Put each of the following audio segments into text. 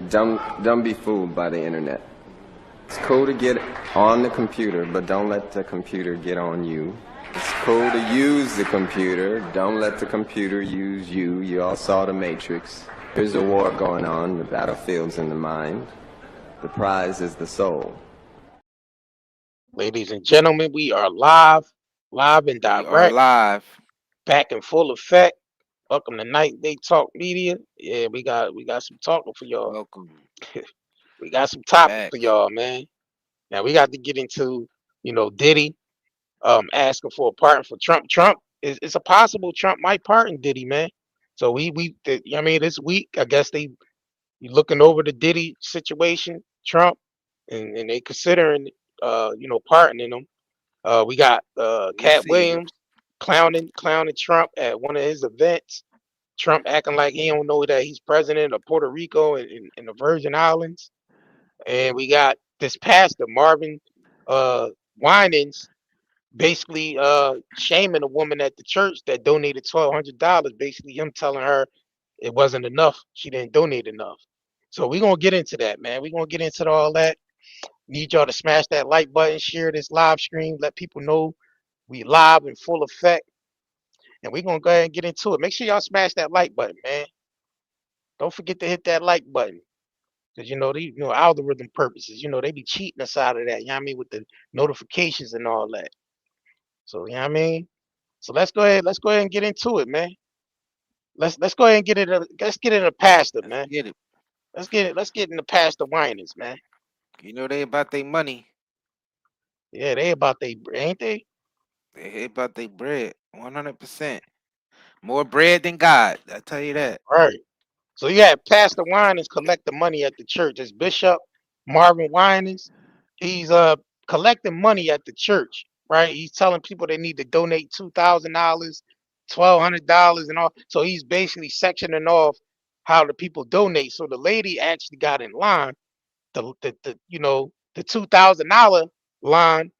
Don't be fooled by the internet. It's cool to get on the computer, but don't let the computer get on you. It's cool to use the computer. Don't let the computer use you. You all saw The Matrix. There's a war going on. The battlefield's in the mind. The prize is the soul. Ladies and gentlemen, we are live and We are direct, live. back in full effect. Welcome to Night Day Talk Media. Yeah, we got some talking for y'all. Welcome We got some topics back. for y'all, man. Now we got to get into, Diddy asking for a pardon for Trump. It's a possible Trump might pardon Diddy, man. So this week, I guess you looking over the Diddy situation, Trump, and they considering pardoning him. We got We Katt see. Williams clowning Trump at one of his events. Trump acting like he don't know that he's president of Puerto Rico and the Virgin Islands. And we got this pastor, Marvin Winans, basically shaming a woman at the church that donated $1,200. Basically him telling her it wasn't enough. She didn't donate enough. So we're gonna get into that, man. We're gonna get into all that. Need y'all to smash that like button, share this live stream, let people know we live in full effect. And we're gonna go ahead and get into it. Make sure y'all smash that like button, man. Don't forget to hit that like button. Because algorithm purposes, they be cheating us out of that, with the notifications and all that. So So let's go ahead and get into it, man. Let's go ahead and get it in a pastor, man. Get it. Let's get in the pastor Winans, man. They about their money. Yeah, they about ain't they? They about their bread. 100%. More bread than God. I tell you that. Right. So you have Pastor Winans collect the money at the church. It's Bishop Marvin Winans. He's collecting money at the church, right? He's telling people they need to donate $2,000, $1,200, and all. So he's basically sectioning off how the people donate. So the lady actually got in line, the $2,000 line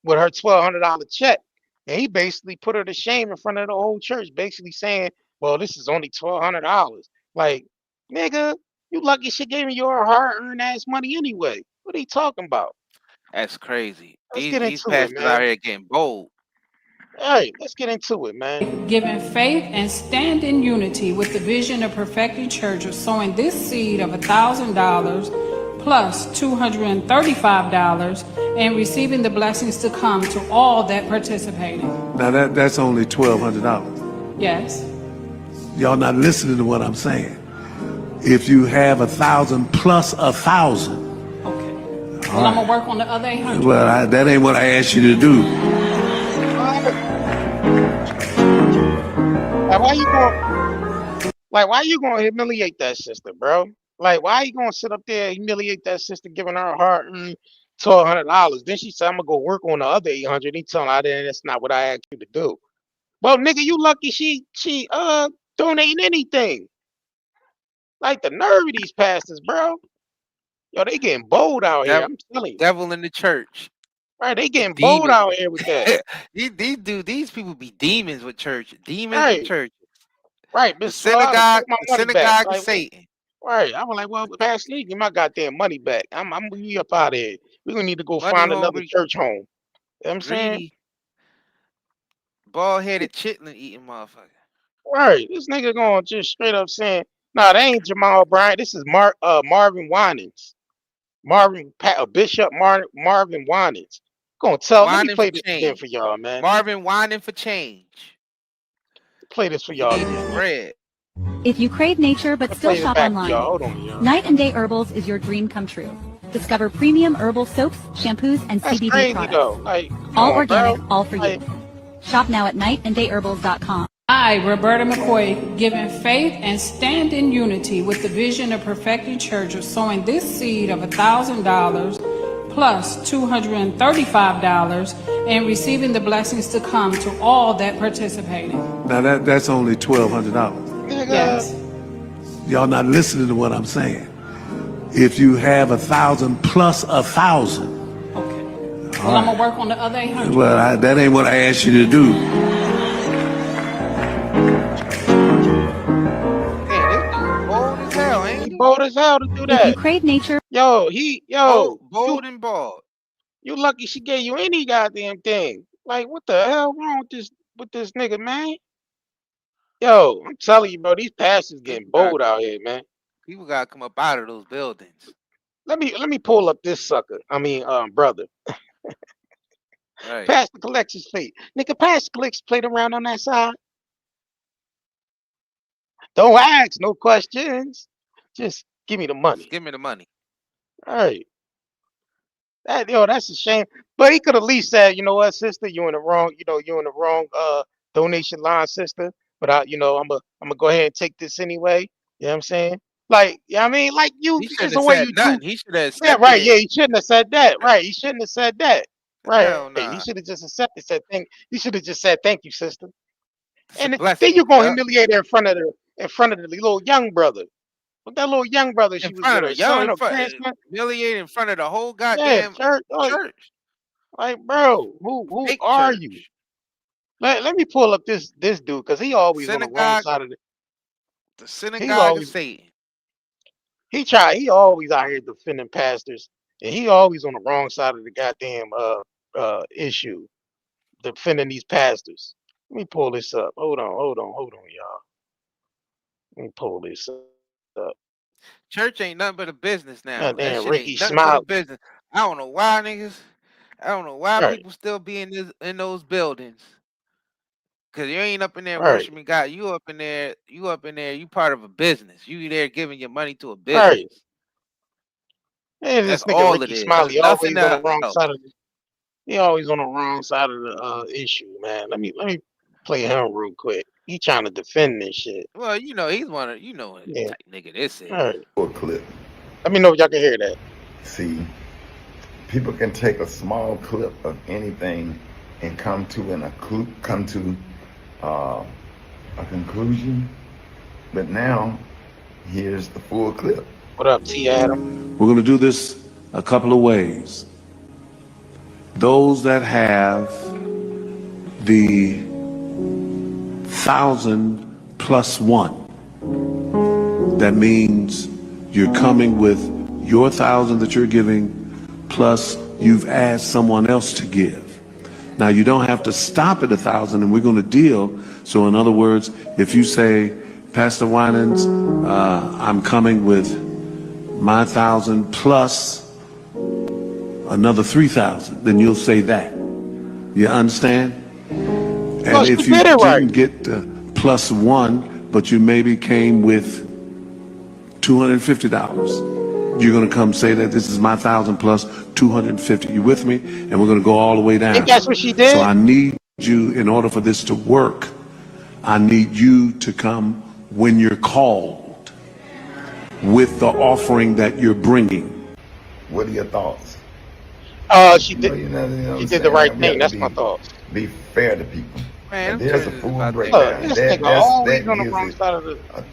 with her $1,200 check. And he basically put her to shame in front of the whole church, basically saying, well, this is only $1,200. Like, nigga, you lucky she gave me your hard-earned ass money anyway. What are you talking about? That's crazy. Let's get These into it, pastors out man. here getting bold. All right, let's get into it, man. Giving faith and stand in unity with the vision of perfecting church of sowing this seed of $1,000 plus $235 and receiving the blessings to come to all that participated. Now that's only $1,200. Yes. Y'all not listening to what I'm saying. If you have 1,000 plus 1,000. Okay. Well, I'm gonna work on the other 800. Well, that ain't what I asked you to do. Why you gonna humiliate that sister, bro? Like, why you gonna sit up there and humiliate that sister, giving her hard-earned $1,200? Then she said, "I'm gonna go work on the other 800." He telling her, "That's not what I asked you to do." Well, nigga, you lucky she donating anything. Like, the nerve of these pastors, bro. Yo, they getting bold out here. I'm telling you. Devil in the church. Right, they getting bold out here with that. These people be demons with church. Demons with church. Right, The synagogue of Satan. Right, I was like, well, Pastor Lee, give my goddamn money back. I'm gonna be up out of here. We're gonna need to go find another church home. You know what I'm saying? Bald-headed chitlin eating motherfucker. Right, this nigga going just straight up saying, nah, that ain't Jamal Bryant. This is Marvin Winans. Bishop Marvin Winans. Gonna tell. Let me play this again for y'all, man. Marvin whining for change. Play this for y'all. Bread. If you crave nature but still shop online, Hold on, y'all. Night and Day Herbals is your dream come true. Discover premium herbal soaps, shampoos, and That's CBD crazy, products. though. Like, all organic, bro. all for you. Shop now at nightandayherbals.com. I, Roberta McCoy, giving faith and stand in unity with the vision of perfecting church of sowing this seed of $1,000 plus $235 and receiving the blessings to come to all that participated. Now that's only $1,200. Yes. Y'all not listening to what I'm saying. If you have 1,000 plus 1,000. Okay. Well, I'm gonna work on the other 800. Well, that ain't what I asked you to do. bold as hell to do If you that. crave nature, Yo, Bold and bald. you lucky she gave you any goddamn thing. Like, what the hell wrong with this nigga, man? Yo, I'm telling you, bro, these pastors getting People got bold out here, man. people got to come up out of those buildings. Let me pull up this sucker. I mean, brother. Right. Pass the collections plate. Nigga, pass the collections plate around on that side. Don't ask no questions. Just give me the Just money. give me the money. All right. That's a shame. But he could at least said, you know what, sister, you in the wrong, you in the wrong donation line, sister. But I'm gonna go ahead and take this anyway. You know what I'm saying? Like, I mean, like He it's shouldn't the have way said you do. nothing. He should have Yeah, accepted right. it. Yeah, he shouldn't have said that. Right. He shouldn't have said that. Right. Hell He nah. should have just accepted, said thank you should have just said thank you, sister. It's a And then blessing. you're gonna Yep. humiliate her in front of the little young brother. With that little young brother, In she was front with of her the young, son or grandson. humiliated in front of the whole Yeah, goddamn church. church. Like, bro, who Fake are you? church. Let me pull up this dude because he always on the wrong Synagogue, side of the. the He's synagogue of always Satan. he always out here defending pastors, and he always on the wrong side of the goddamn issue, defending these pastors. Let me pull this up. Hold on, y'all. Let me pull this up. Church ain't nothing but a business now. That Goddamn shit Ricky ain't nothing but a Smiley. business. I don't know why niggas. I don't know why Right, people still be in those buildings. Cause you ain't up in there right, worshiping God. You up in there. You up in there. You part of a business. You there giving your money to a right. business. And That's this nigga all it Ricky is. There's Smiley nothing always on the else. wrong side of the. He always on the wrong side of the issue, man. Let me play him real quick. He trying to defend this shit. Well, he's one of what Yeah. type nigga this is. All right. Or clip. Let me know if y'all can hear that. See, people can take a small clip of anything and come to a conclusion, but now here's the full clip. What up, T. Adam? We're going to do this a couple of ways. Those that have the 1,000 plus one, that means you're coming with your 1,000 that you're giving, plus you've asked someone else to give. Now you don't have to stop at 1,000, and we're going to deal. So in other words, if you say, Pastor Winans, I'm coming with my 1,000 plus another 3,000, then you'll say that. You understand? No, And she if you did it right. didn't get plus one, but you maybe came with $250, you're going to come say that this is my 1,000 plus 250. You with me? And we're going to go all the way down. Ain't that's what she So did? I need you, in order for this to work, I need you to come when you're called with the offering that you're bringing. What are your thoughts? She You did. know, you know, you know what She I'm did the saying, right man? We thing. have to That's my thoughts. be fair to people. Man, And them there's a churches is full about to breakdown. Look, this nigga always on the wrong gives it side of the. a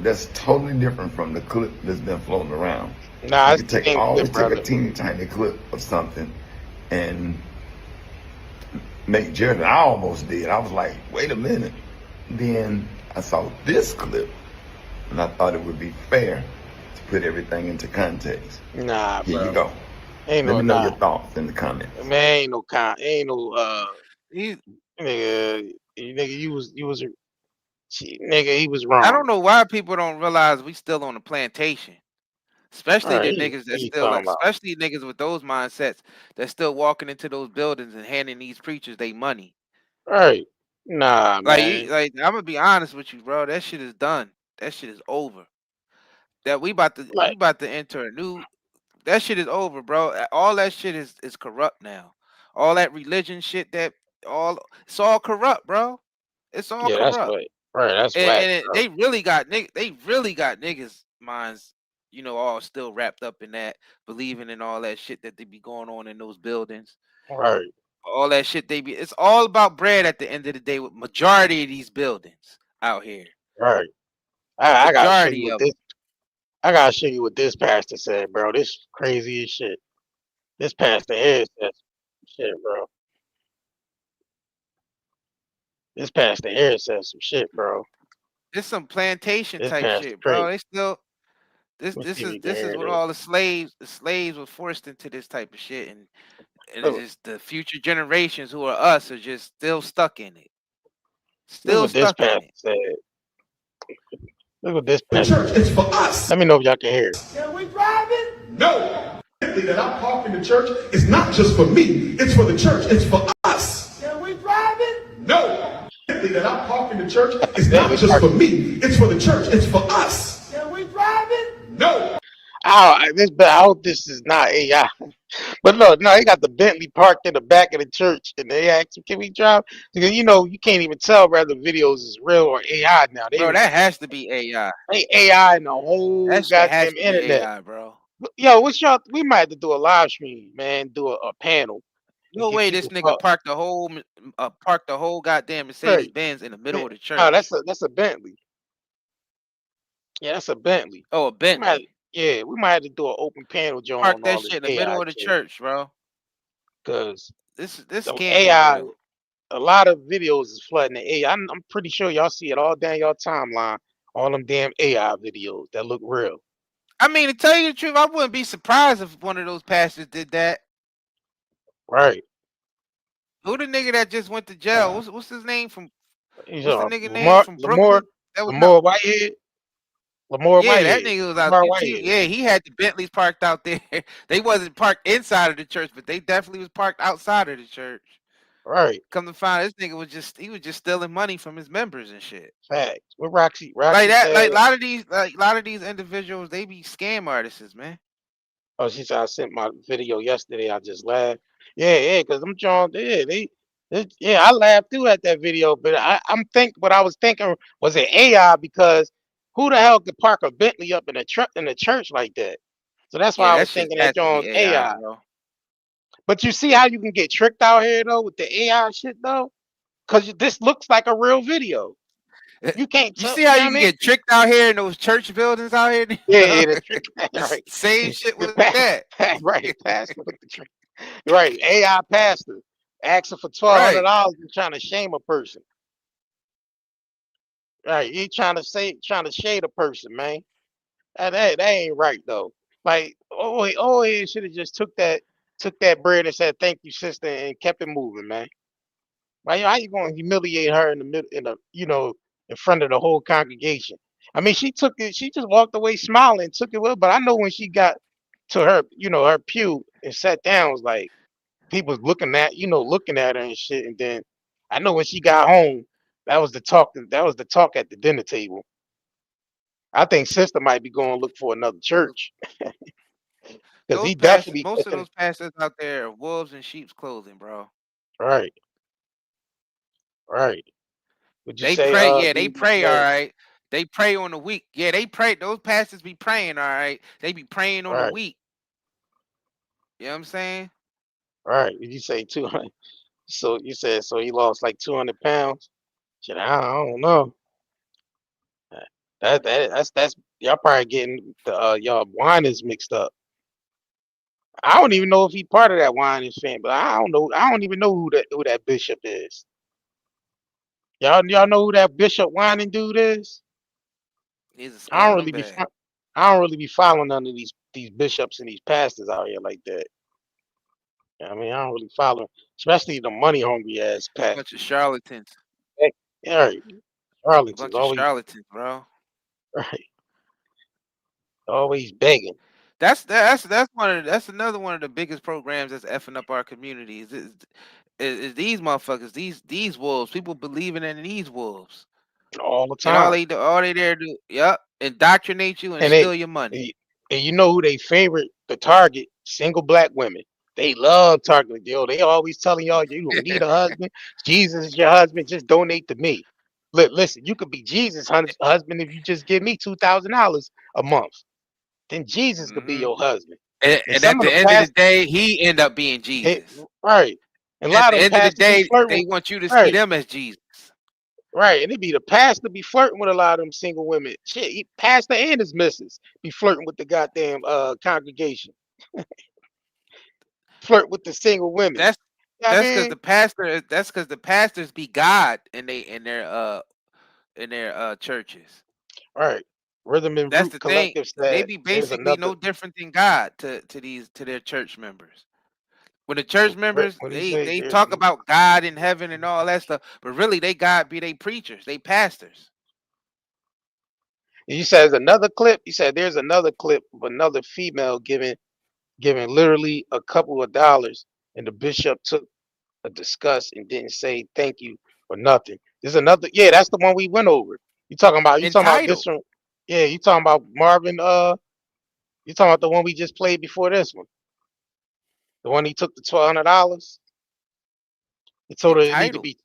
that's totally different from the clip that's been floating around. Nah, You it's can the same always clip, take a brother. teeny tiny clip of something and make judgment. I almost did. I was like, wait a minute. Then I saw this clip and I thought it would be fair to put everything into context. Nah, Here you bro. go. Ain't Let no me know nah. your thoughts in the comments. Man, ain't no He, nigga, nigga, he was I wrong. don't know why people don't realize we still on the plantation. All Especially right, the niggas that he still, talking about. especially niggas with those mindsets that still walking into those buildings and handing these preachers they money. All right. Nah, man. Like I'm gonna be honest with you, bro. That shit is done. That shit is over. That we Like, about to enter a new. That shit is over, bro. All that shit is corrupt now. All that religion shit it's all corrupt, bro. It's all yeah, that's corrupt. what. Right, that's And, whack, and it, bro. they really got niggas minds, all still wrapped up in that, believing in all that shit that they be going on in those buildings. Right, All that shit it's all about bread at the end of the day with majority of these buildings out here. right. I gotta show you Majority what of this. them. I gotta show you what this pastor said, bro. This crazy as shit. This pastor here said some shit, bro. This pastor here said some shit, bro. It's some plantation This type pastor shit, bro. crazy. They still this Let's see if we can this is hear what this. all the slaves were forced into this type of shit, and it's Look, just the future generations who are us are just still stuck in it. look Still what this stuck in pastor it. said. Look what this The pastor church, said. it's for us. Let me know if y'all can hear it. Can we drive it? No. That I park in the church is not just for me. It's for the church. It's for us. Can we drive it? No. That I park in the church is not just for me. It's for the church. It's for us. Can we drive it? No. I hope this is not AI. But look, no, he got the Bentley parked in the back of the church, and they asked him, "Can we drive?" Because you can't even tell whether videos is real or AI now. Bro, that has to be AI. They AI in the whole That shit has goddamn to be internet. AI, bro. Yo, what's y'all? We might have to do a live stream, man. Do a panel and No get way this people nigga talk. parked the whole goddamn Mercedes Right. Benz in the middle of the No, church. that's a Bentley. Yeah, that's a Bentley. Oh, a We might, Bentley. we might have to do an open panel joint Park on that all this shit in the AI middle of the shit. church, bro. Cause This the can't be AI, real. a lot of videos is flooding the AI. I'm pretty sure y'all see it all down your timeline. All them damn AI videos that look real. I mean, to tell you the truth, I wouldn't be surprised if one of those pastors did that. Right. Who the nigga that just went to jail? What's his name from? He's What's the nigga name from Lamar Brooklyn? That was not. Whitehead. Lamar Yeah, that Whitehead. nigga was out. Lamar You see, Whitehead. yeah, he had the Bentleys parked out there. They wasn't parked inside of the church, but they definitely was parked outside of the church. Right. Come to find, this nigga was just stealing money from his members and shit. Facts. What Roxy Like that, said. like a lot of these individuals, they be scam artists, man. Oh, she said I sent my video yesterday. I just laughed. Yeah, because I'm John. Yeah, yeah, I laughed too at that video. But what I was thinking was it AI because who the hell could park a Bentley up in a truck in a church like that? So that's why Yeah, I that was shit thinking that has to be John's AI, AI. bro. But you see how you can get tricked out here though with the AI shit though, because this looks like a real video. You can't You tell. see You how know what you I can mean? get tricked out here in those church buildings out here? Yeah, the trick. The Right. same shit The with that. right pastor with the trick. Right, AI pastor asking for Right. $1,200 and trying to shame a person. Right, he trying to shade a person, man. That ain't right though. Like, he should have just took that bread and said thank you, sister, and kept it moving, man. Why how you gonna humiliate her in the middle in front of the whole congregation? I mean, she took it. She just walked away smiling, took it well. But I know when she got to her, her pew and sat down, it was like people was looking at her and shit. And then I know when she got home, that was the talk. That was the talk at the dinner table. I think sister might be going to look for another church because he definitely Most of flipping. those pastors out there are wolves in sheep's clothing, bro. Right, right. Would you They say, pray, yeah, they B pray, all said, right. They pray on the week. Yeah, they pray. Those pastors be praying, all right. They be praying on the right, week. You know what I'm saying? right. Would you say 200? So you said so he lost like 200 pounds. Shit, I don't know. That's y'all probably getting the y'all Winans mixed up. I don't even know if he part of that Winans fan, but I don't know. I don't even know who that bishop is. Y'all know who that Bishop Winan dude is? He's a I don't really be scumbag. I don't really be following none of these bishops and these pastors out here like that. I mean, I don't really follow, especially the money hungry ass pastors. Bunch of charlatans. Yeah, right. A Charlatans bunch of always charlatans, bro. right, always begging. That's another one of the biggest programs that's effing up our communities. Is these motherfuckers, these wolves, people believing in these wolves. All the And time. all they there to do, yep, indoctrinate you and And they steal your money. and you know who they favorite the target? Single black women. They love targeting. They always telling y'all you don't need a husband. Jesus is your husband. Just donate to me. Listen, you could be Jesus' husband if you just give me $2,000 a month. Then Jesus could be Hmm. your husband. And And some at of the the end of the past, day, he end up being Jesus. right. And a At lot the of them end of the pastors be day, flirting they with, want you to see right, them as Jesus. right. And it be the pastor be flirting with a lot of them single women. Shit, pastor and his missus be flirting with the goddamn congregation. Flirt with the single women. That's You know what I that's because mean? the pastor. That's because the pastors be God, and churches. All right. Rhythm and That's Root the thing. Collective They said be there's basically another. no different than God to their church members. When the church members What do you say? they There's talk about God in heaven and all that stuff, but really they God be they preachers, they pastors. you said another clip. You said there's another clip of another female giving literally a couple of dollars, and the bishop took a disgust and didn't say thank you or nothing. There's another. Yeah, that's the one we went over. You talking about this Entitled. one? Yeah, you talking about Marvin? You talking about the one we just played before this one? The one he took the $1,200. He told her it need to Entitled. be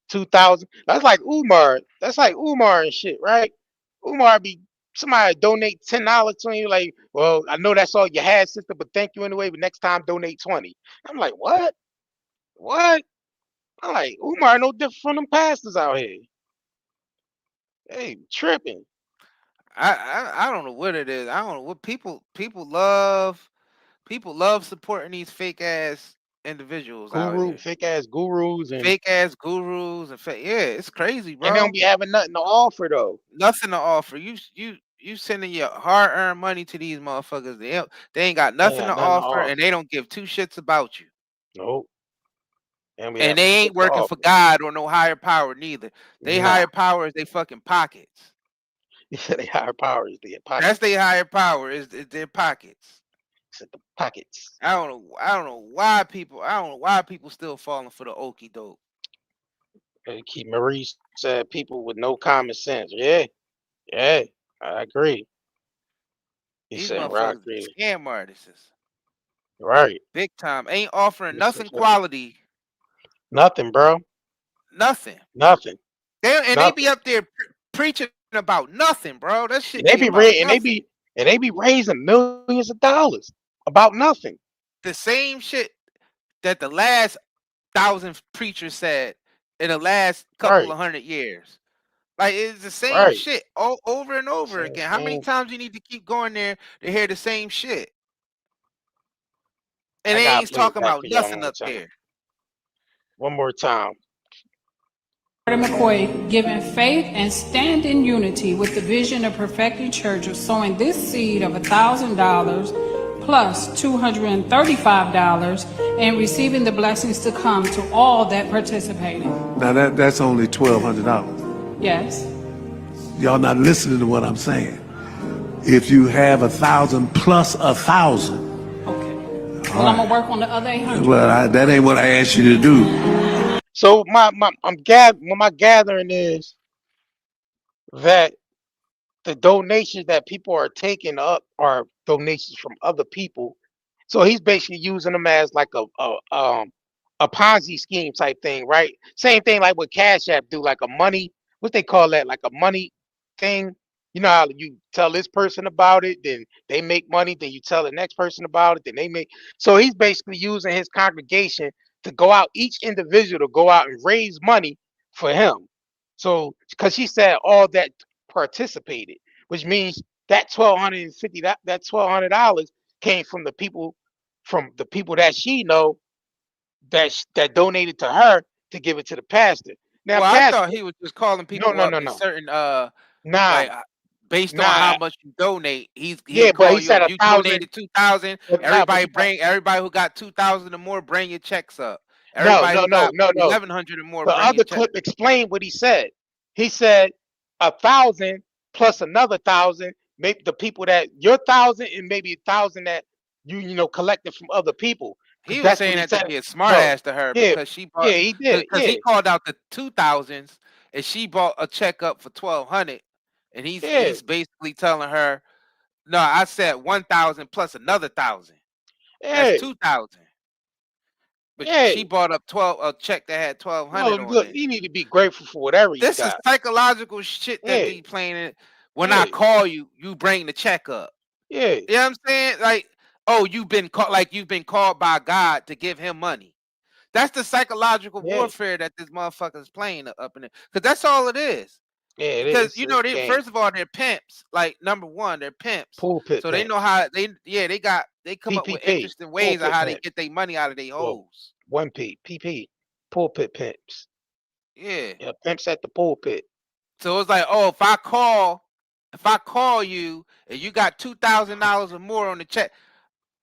2,000. That's like Umar. That's like Umar and shit, right? Umar be somebody donate $10 to you, like, well, I know that's all you had, sister, but thank you anyway. But next time, donate 20. I'm like, what? What? I'm like, Umar no different from them pastors out here. Hey, tripping. I don't know what it is. I don't know what people love supporting these fake ass individuals out here. Fake ass gurus, and Fake ass gurus and yeah, it's crazy, they don't bro. be having nothing to offer though. Nothing to offer. You sending your hard earned money to these motherfuckers. They ain't got They ain't nothing got to nothing to offer, offer. and they don't give two shits about you. Nope. And we And having they shit ain't to working for offer. God or no higher power neither. They Nah. higher power is they fucking pockets. They higher powers, their That's pockets. their higher power is their pockets. It's at the pockets. I don't know why people still falling for the okie doke. Keith Maurice said people with no common sense. Yeah, yeah, I agree. He These said, right, I motherfuckers agree. scam artists. Right. Big time. Ain't offering This nothing is what- quality. Nothing, bro. Nothing. Nothing. They be Nothing. up there preaching about nothing, bro. That And shit they be be about nothing. and they be raising millions of dollars about nothing. The same shit that the last 1,000 preachers said in the last couple Right. of 100 years. Like it's the same Right. shit all over and over Same again. How many thing. times you need to keep going there to hear the same shit? And I they gotta ain't play it talking back about for y'all one nothing more up time. there. One more time. McCoy, giving faith and stand in unity with the vision of perfecting church of sowing this seed of $1,000 plus $235 and receiving the blessings to come to all that participated. Now that's only $1,200. Yes. Y'all not listening to what I'm saying. If you have 1,000 plus 1,000, Okay. Well, I'm gonna work on the other 800. well, that ain't what I asked you to do. So what my gathering is that the donations that people are taking up are donations from other people. So he's basically using them as like a Ponzi scheme type thing, right? Same thing like what Cash App do, like a money, what they call that, like a money thing. You know how you tell this person about it, then they make money, then you tell the next person about it, then they make. So he's basically using his congregation to go out, each individual to go out and raise money for him. So because she said all that participated, which means that $1,250 that $1,200 came from the people that she know that donated to her to give it to the pastor. Now, Well, I pastor, thought he was just calling no, people no, up no, in no, certain nah, like based on how nah. much you donate, he'll Yeah, but call he you said up. a You thousand, donated 2,000. but nah, but Everybody who got 2,000 or more, bring your checks up. no, Everybody no, who no, got no, no. 1,100 or more, The bring your other check. clip explained what he said. He said 1,000 plus another 1,000, maybe the people that your 1,000 and maybe 1,000 that you collected from other people, because He was that's what saying he that to said. be a smart No, ass to her yeah, because she bought yeah, he did, because yeah, he called out the 2,000s and she bought a check up for 1,200, and yeah, he's basically telling her, no, I said 1,000 plus another 1,000. That's yeah, 2,000. But yeah. she bought up a check that had No, 1,200 on look, it. you need to be grateful for whatever you This is got. psychological shit that Yeah, they playing it. When I yeah, call you, you bring the check up. yeah, You know what I'm saying? Like, oh, you've been called by God to give him money. That's the psychological yeah, warfare that this motherfucker is playing up in it. Because that's all it is. yeah. Because It's they game. first of all, they're pimps. Like number one, they're pimps. Pulpit So they know pimps. how they come up with PPP. interesting ways of Pulpit how they pimps. get their money out of their Well, hoes. 1P. PP. Pulpit pimps. Yeah. Yeah, pimps at the pulpit. So it's like, oh, if I call you and you got $2,000 or more on the check,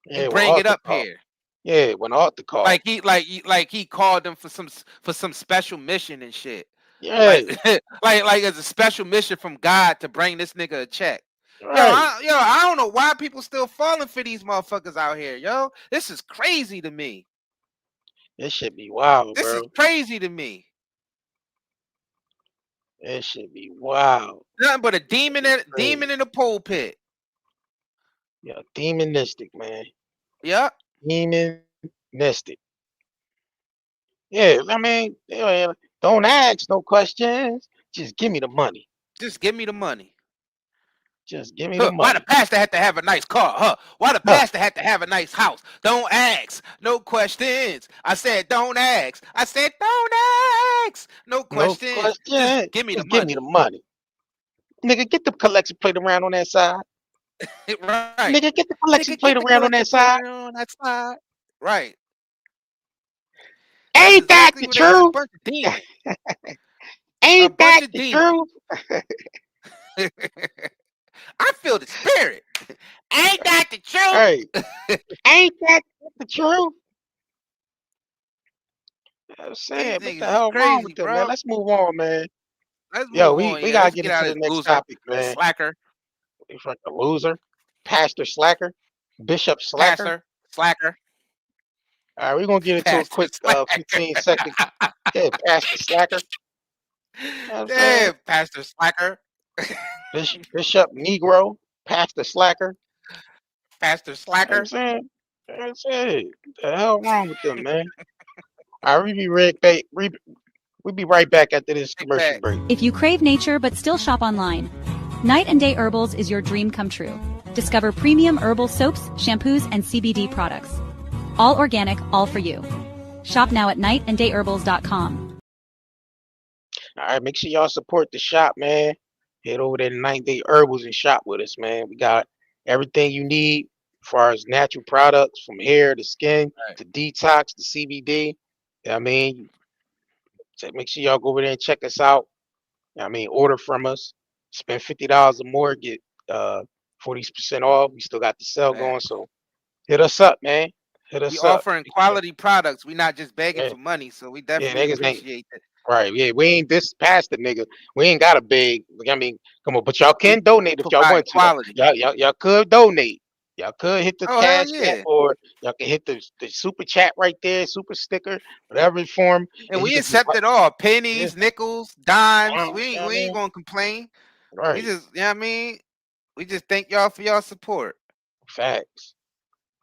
you Yeah, well, bring off it the up call. here. Yeah, when off the call. Like he called them for some special mission and shit. Yeah, Like like it's a special mission from God to bring this nigga a check. right. I don't know why people still falling for these motherfuckers out here, yo. This is crazy to me. This shit be wild, This is bro. crazy to me. This shit be wild. Nothing but a demon in the pulpit. Yeah, demonistic, man. Yep. Demonistic. Yeah, I mean, yeah, don't ask no questions. Just give me the money. Just give me the money. Just give me the Why the money. pastor had to have a nice car? Why the Huh. pastor had to have a nice house? Don't ask. No questions. I said don't ask. I said don't ask. No No questions. question. Just give me the Just give me money. the money. Nigga, get the collection plate around on that side. Right. Nigga, get the collection Nigga, plate get the around on that collection plate side. on that side. Right. That's Ain't that exactly the what they is. A truth? bunch of demons. Ain't A bunch that of the demons. truth? I feel the spirit. Ain't that the truth? Hey, ain't that the truth? I'm saying, what These the niggas is hell wrong crazy, with them, bro. man? Let's move on, man. Let's Yo, move on. we Yeah, gotta let's get get out into of the this next loser, topic, man. slacker, He's like a loser, Pastor Slacker, Bishop Slacker. passer, slacker, All right, we're gonna get into a pastor, quick slacker. 15-second. Yeah, Pastor Slacker. You know what I'm saying? Damn, pastor, slacker, Bishop Negro, Pastor Slacker. pastor, You know what I'm slacker. saying? You know what I'm saying? What the hell wrong with them, man? All right, we be right back after this Take commercial back. break. If you crave nature but still shop online, Night and Day Herbals is your dream come true. Discover premium herbal soaps, shampoos, and CBD products. All organic, all for you. Shop now at nightandayherbals.com. All right, make sure y'all support the shop, man. Head over there to 9 Day Herbals and shop with us, man. We got everything you need as far as natural products from hair to skin Right. to detox to CBD. You know what I mean, so make sure y'all go over there and check us out. You know what I mean, order from us. Spend $50 or more, get 40% off. We still got the sale Man. going, so hit us up, man. Hit us We up. offering quality products. We not just begging Yeah, for money, so we yeah, definitely niggas ain't appreciate that. right. Yeah, we ain't this past the nigga. We ain't got a big. I mean, come on, but y'all We can donate if y'all providing want to. Though. quality. Y'all could donate. Y'all could hit the Oh hell cash app yeah! or y'all can hit the super chat right there, super sticker, whatever form. And You we can just accept it all. yeah, Pennies, nickels, dimes. you We know what I ain't mean? gonna complain. We Right. just, you know what I mean? We just thank y'all for y'all support. Facts.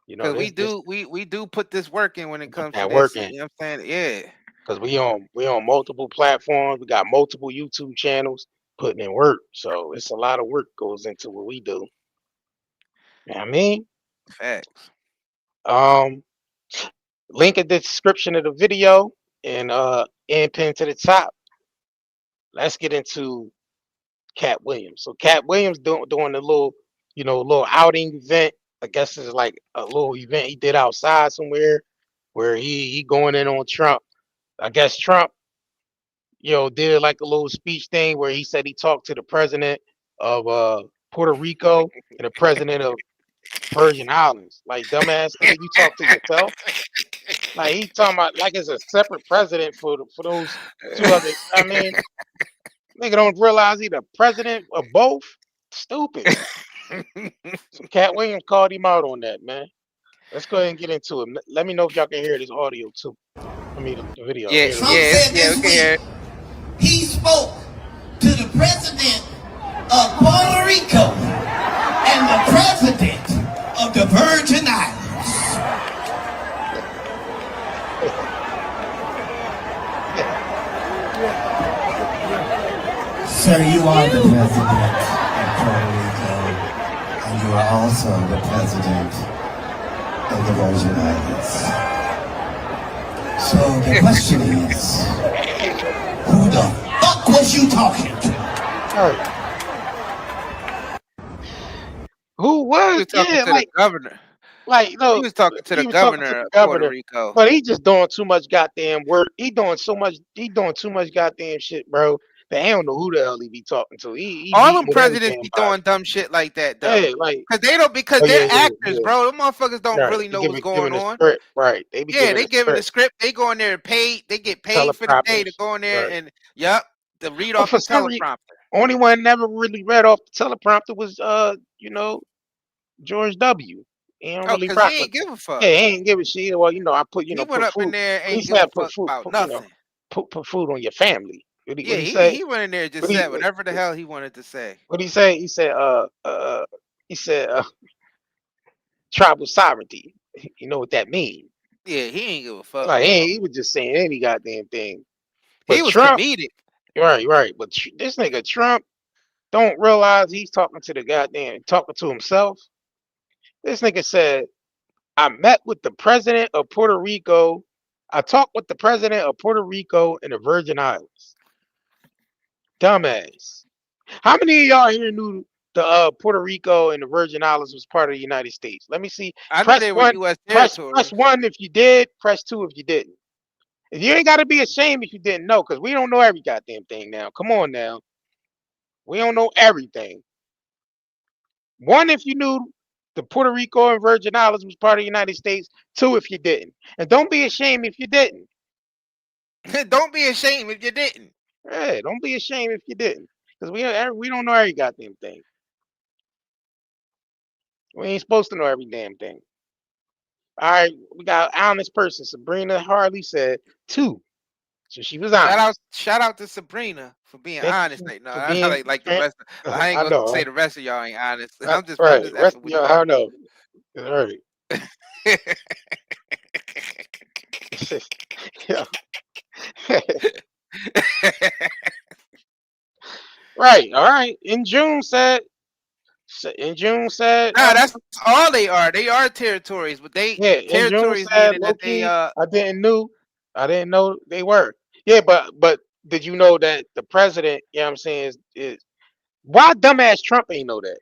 You know Cause we this do put this work in when it put comes to that this. work You in know what I'm saying? Yeah. because we on multiple platforms. We got multiple YouTube channels putting in work. So it's a lot of work goes into what we do. You know what I mean? Facts. Um. Link in the description of the video and pin to the top. Let's get into Katt Williams. So Katt Williams doing a little, little outing event. I guess it's like a little event he did outside somewhere where he going in on Trump. I guess Trump, did like a little speech thing where he said he talked to the president of Puerto Rico and the president of Virgin Islands. Like dumbass nigga, you talk to yourself. Like he talking about like it's a separate president for those two other. I mean, nigga don't realize he the president of both. Stupid. So Katt Williams called him out on that, man. Let's go ahead and get into it. Let me know if y'all can hear this audio too. I mean the video. Yeah, Here we yeah, go. yeah, we can hear it. He spoke to the president of Puerto Rico and the president of the Virgin Islands. Sir, you are the president of Puerto Rico, and you are also the president of the Virgin Islands. So the question is, who the fuck was you talking to? Right. Who He was? was talking Yeah, to the governor. like no, He was talking to the he was talking to governor the of Puerto governor, Rico. but he just doing too much goddamn work. He doing too much goddamn shit, bro. They don't know who the hell he be talking to. He All meeting them with every presidents damn be body. doing dumb shit like that though. Hey, like, Because oh they're yeah, actors, bro. Them motherfuckers don't right. really They know what's giving going a on. script, right? They be Yeah, giving they a giving the script, script. They go in there and paid. They get paid for the day to teleprompters, go in there right? and to read But off for the some reason, teleprompter. only one never really read off the teleprompter was George W. He don't Oh, really because rock he with. ain't give a fuck. Yeah, he ain't give a shit. Well, I put He went put up in food. there and He ain't give a said put fuck food, about nothing. put food on your family. Yeah, What he say? he went in there and just What he said whatever the hell he wanted to say. what he say? He said tribal sovereignty. You know what that means? Yeah, he ain't give a fuck, Like bro. he was just saying any goddamn thing. He But was Trump, comedic. right. But this nigga Trump don't realize he's talking to himself. This nigga said, I met with the president of Puerto Rico. I talked with the president of Puerto Rico and the Virgin Islands. Dumbass. How many of y'all here knew the Puerto Rico and the Virgin Islands was part of the United States? Let me see. I knew Press they were one. U.S. Press territories. one if you did. Press two if you didn't. And you ain't got to be ashamed if you didn't know, because we don't know every goddamn thing now. Come on now. We don't know everything. One, if you knew the Puerto Rico and Virgin Islands was part of the United States. Two, if you didn't. And don't be ashamed if you didn't. Don't be ashamed if you didn't. Hey, don't be ashamed if you didn't. Because we don't know every goddamn thing. We ain't supposed to know every damn thing. All right, we got an honest person. Sabrina Harley said 2. So she was honest. Shout out to Sabrina for being Thank honest. you Like, no, for I'm not being like the rest. I ain't I gonna know. say the rest of y'all ain't honest. I'm just Right. Rest effing of with y'all, y'all. I know. All right. Yeah. Right. All right. In June said. Nah, that's all they are. They are territories, but they Yeah. In June territories said, meaning low that they key. I didn't know they were. Yeah, but did you know that the president? You know what I'm saying is why dumbass Trump ain't know that?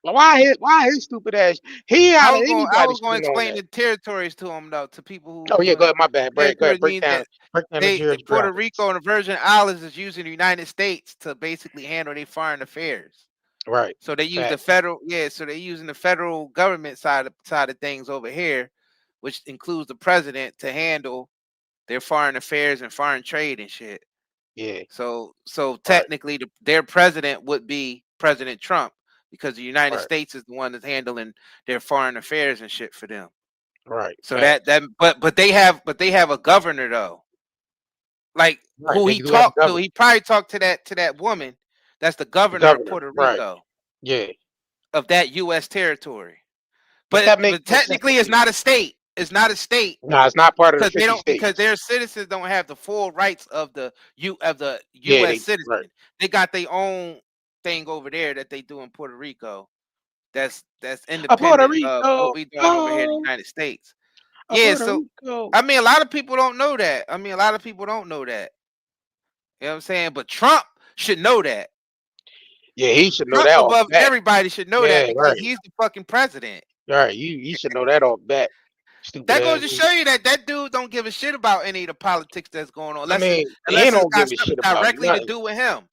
Why his stupid ass? He out of I anybody was should going have to known explain that. the territories to them though, to people Oh who yeah, go ahead. My bad. Go ahead. territories means that Break down the the Puerto geographics. Rico and the Virgin Islands is using the United States to basically handle their foreign affairs. Right. So they use the Fact. federal, so they're using the federal government side of things over here, which includes the president to handle their foreign affairs and foreign trade and shit. Yeah. So Right. technically, their president would be President Trump because the United Right. States is the one that's handling their foreign affairs and shit for them. Right. So Fact. but they have a governor though, like Right. who They he do have a talked to. government. He probably talked to that woman. That's the The governor of governor. Puerto Right. Rico, Yeah. of that U.S. territory. But that makes But no sense technically, to it's me. not a state. It's not a state No, it's not part of the because 50 because states. their citizens don't have the full rights of the Yeah. U.S. Right. citizen. They got their own thing over there that they do in Puerto Rico. That's Puerto independent of what Rico. we doing over here in the Oh, United States. Yeah, Puerto so Rico. I mean, a lot of people don't know that. You know what I'm saying? But Trump should know that. Yeah, he should know Trump that off above bat. everybody should know that Yeah. because Right. he's the fucking president. Right. You should know that off bat. Stupid That goes ass. to show you that dude don't give a shit about any of the politics that's going on, I unless mean, he it's don't got give a something shit about directly to nothing. do with him.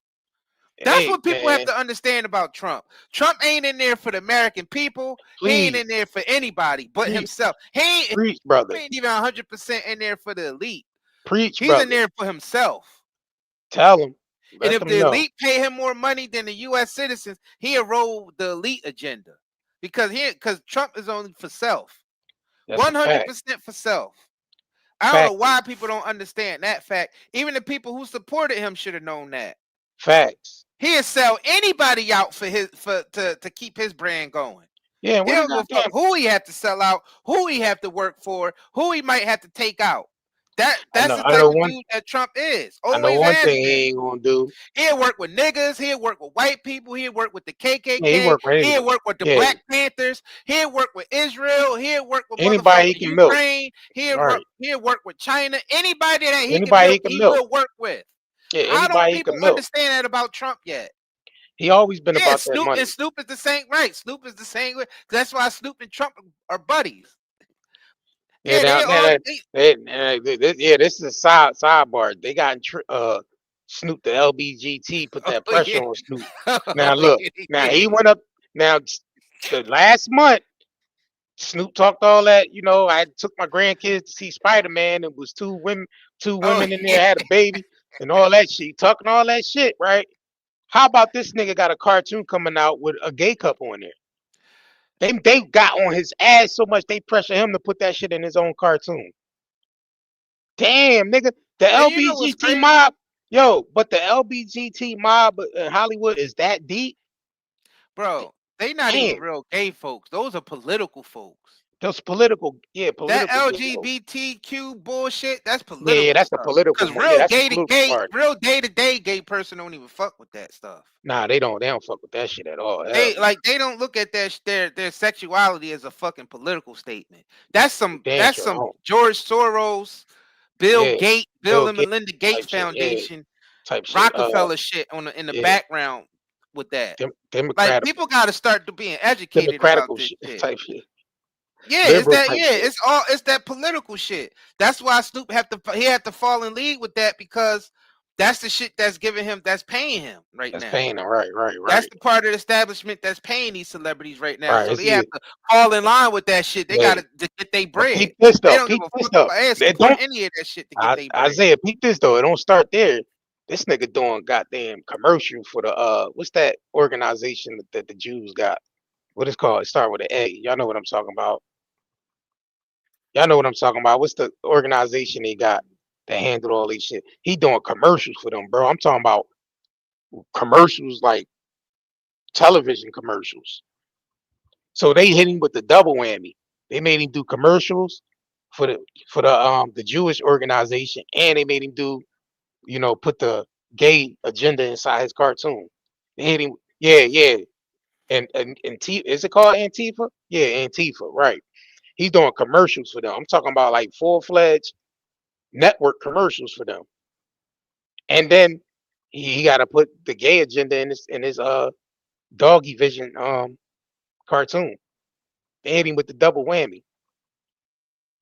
That's Hey, what people have man, to understand about Trump. Trump ain't in there for the American people. He ain't in please, there for anybody but himself. He preach, brother. ain't even 100% in there for the elite. Preach, He's in brother. there for himself. Tell him. And Let if them the know. elite pay him more money than the U.S. citizens, he enroll the elite agenda because Trump is only for self, That's a fact. 100% for self. I don't know Fact. why people don't understand that fact. Even the people who supported him should have known that. Facts. He'll sell anybody out to keep his brand going. Yeah, He what a don't give a fuck goddamn. who he have to sell out, who he have to work for, who he might have to take out. That's the I type know of one. dude that Trump is. I know Always one has thing been. he ain't gonna do. He'll work with niggas. He'll work with white people. He'll work with the Yeah, he KKK. work with He'll anybody. work with the Yeah, Black Panthers. He'll work with Israel. He'll work with anybody motherfucking he can milk. Ukraine. Right. He'll work with China. Anybody that he can Anybody he milk, can he milk. will work with. Yeah, How don't anybody he people can milk. understand that about Trump yet? He always been Yeah, about that money. Snoop is the same, right? Snoop is the same way. That's why Snoop and Trump are buddies. Yeah, Yeah, yeah, this is a sidebar. They got Snoop the LBGT put that Oh, pressure yeah. on Snoop. Oh, Now look, yeah, now did. he went up. Now the last month, Snoop talked all that. You know, I took my grandkids to see Spider-Man. It was two Oh, women in yeah. there had a baby and all that shit. He talking all that shit, right? How about this nigga got a cartoon coming out with a gay couple in there? They got on his ass so much they pressure him to put that shit in his own cartoon. Damn, nigga, the And you know what's LBGT crazy? mob, yo, but the LBGT mob in Hollywood is that deep? Bro, they not even Damn, real gay folks. Those are political folks. those political, yeah, That political gay folks. LGBTQ bullshit, that's Yeah, political that's the stuff. political, Cause yeah, real that's the gay to political gay, party. real day-to-day gay person don't even fuck with that stuff. Nah, they don't fuck with that shit at all. Hell, They like they don't look at their sexuality as a fucking political statement. That's some damn sure don't. George Soros, Bill Yeah, Gates, Bill Bill and Gates Melinda Gates type shit, yeah, Foundation, type shit. Rockefeller shit in the Yeah, background with that. Like democratic, people got to start to being educated about democratical this shit shit. type shit, Yeah, liberal type shit. it's that political shit. That's why Snoop had to fall in league with that because that's the shit that's paying him right That's now. paying them, right. That's the part of the establishment that's paying these celebrities right now. Right, So it's they have to fall in line with that shit. They yeah. got to get their But bread. peep this They though, don't give peep a this fuck though. about ain't They support don't, any of that shit to get their bread. Isaiah, peep this though. It don't start there. This nigga doing goddamn commercial for the what's that organization that the Jews got? What it's called? It start with an A. Y'all know what I'm talking about. Y'all know what I'm talking about. What's the organization they got that handled all these shit? He doing commercials for them, bro. I'm talking about commercials like television commercials. So they hit him with the double whammy. They made him do commercials for the Jewish organization, and they made him do, put the gay agenda inside his cartoon. They hit him, yeah. And is it called Antifa? Yeah, Antifa, right. He's doing commercials for them. I'm talking about like full-fledged network commercials for them. And then he got to put the gay agenda in his doggy vision cartoon. They hit him with the double whammy.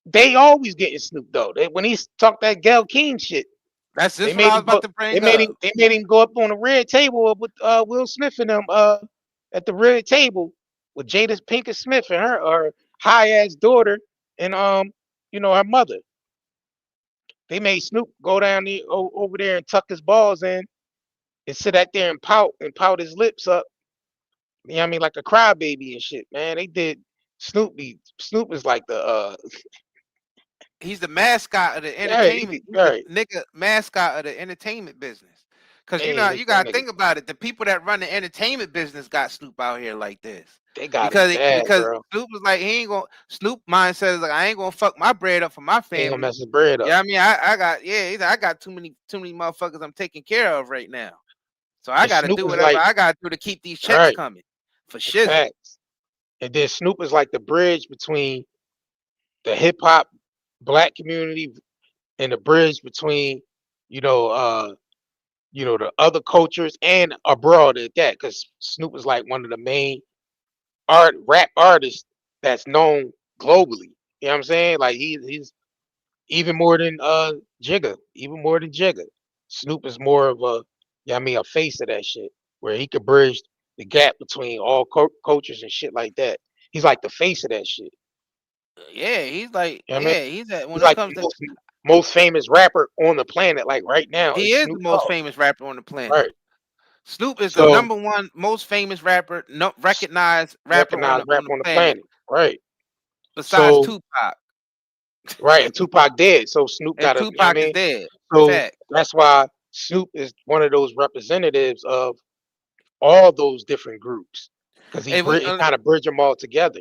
They always getting Snoop though. When he talked that Gayle King shit, That's they just what made I was him go. about to They bring made up. him. They made him go up on a red table with Will Smith and them at the red table with Jada Pinkett Smith and her high ass daughter and her mother. They made Snoop go down there over there and tuck his balls in and sit out there and pout his lips up. You know what I mean, like a crybaby and shit, man. They did. Snoop is like the He's the mascot of the right, entertainment. He's right. the nigga mascot of the entertainment business. Cause you Man, gotta that nigga, think about it. The people that run the entertainment business got Snoop out here like this. they got it bad, Because bro. Snoop was like Snoop mindset is like I ain't gonna fuck my bread up for my He ain't gonna family. mess his bread up. Yeah, I mean he's like, I got too many motherfuckers I'm taking care of right now. So I And gotta Snoop do is whatever like, I gotta do to keep these checks right, coming for shizzle. facts. And then Snoop is like the bridge between the hip hop black community and the bridge between, the other cultures and abroad at that. Because Snoop is like one of the main rap artists that's known globally. You know what I'm saying? Like he's even more than Jigga, even more than Jigga. Snoop is more of a face of that shit, where he could bridge the gap between all cultures and shit like that. He's like the face of that shit. Yeah, he's like, You know what I mean? he's that when He's it like comes the to most famous rapper on the planet. Like right now, he is is Snoop the most Dogg. famous rapper on the planet. Right. Snoop is the So #1 most famous rapper, recognized rapper on recognized the rapper on the planet, planet. Right. besides So Tupac. right, and Tupac dead. So Snoop And got to, you know what I Tupac is mean? dead. So Fact. that's why Snoop is one of those representatives of all those different groups, because he And we kind of bridge them all together.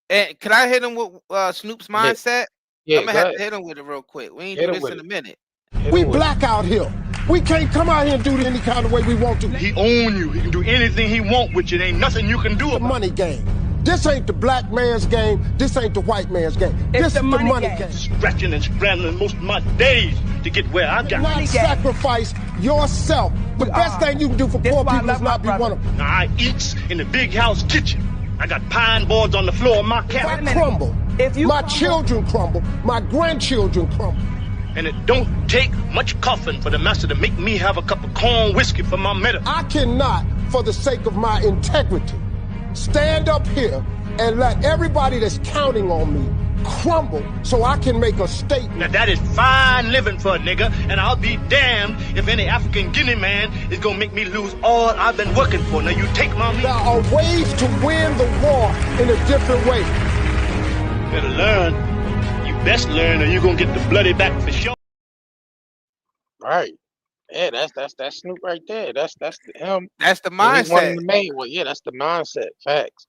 and can I hit him with Snoop's Yeah, mindset? yeah, I'm gonna go have ahead. to hit him with it real quick. We ain't Hit do him this with in a it. minute. Hit We him with it. black out here. We can't come out here and do it any kind of way we want to. He own you. He can do anything he want with you. There ain't nothing you can do The about it. money game. This ain't the black man's game. This ain't the white man's game. This is the money game. Scratching and scrambling most of my days to get where I got. Not sacrifice yourself. The best thing you can do for poor people is not be one of them. Now I eats in the big house kitchen. I got pine boards on the floor of my If I cabin. crumble, my children crumble, my grandchildren crumble. And it don't take much coughing for the master to make me have a cup of corn whiskey for my medicine. I cannot, for the sake of my integrity, stand up here and let everybody that's counting on me crumble so I can make a statement. Now that is fine living for a nigga, and I'll be damned if any African Guinea man is gonna make me lose all I've been working for. Now you take my meat. There are ways to win the war in a different way. Better learn. You best learn, or you're gonna get the bloody back for sure. Right. Yeah, that's Snoop right there. That's him. That's the And he's one of mindset. the main ones. Yeah, that's the mindset. Facts.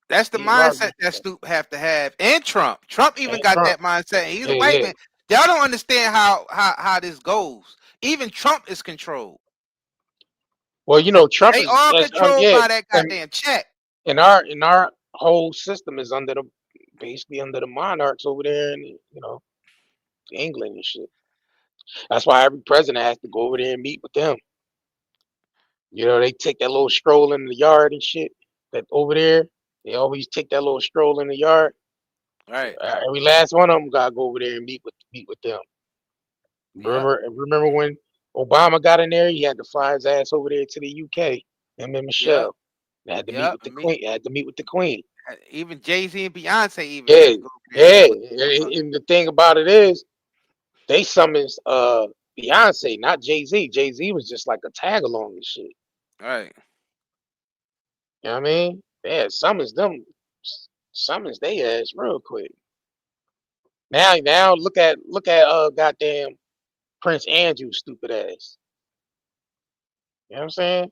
That's the Steve Harvey. mindset that Snoop have to have, and Trump. Trump even And got Trump. that mindset. He's a Yeah, white yeah. man. Y'all don't understand how this goes. Even Trump is controlled. Well, you know, Trump They is all controlled yeah, by that and goddamn check. in our whole system is basically under the monarchs over there in England and shit. That's why every president has to go over there and meet with them. You know, they take that little stroll in the yard and shit. That over there, they always take that little stroll in the yard. Right. Every last one of them gotta go over there and meet with them. Remember when Obama got in there? He had to fly his ass over there to the UK. Him and Michelle. They had to meet with the Queen. Had to meet with the Queen. Even Jay-Z and Beyonce even. Yeah, had to go over there yeah. And the thing about it is, they summoned Beyonce, not Jay-Z. Jay-Z was just like a tag along and shit. Right. You know what I mean? Yeah, summons they ass real quick. Now look at goddamn Prince Andrew's stupid ass. You know what I'm saying?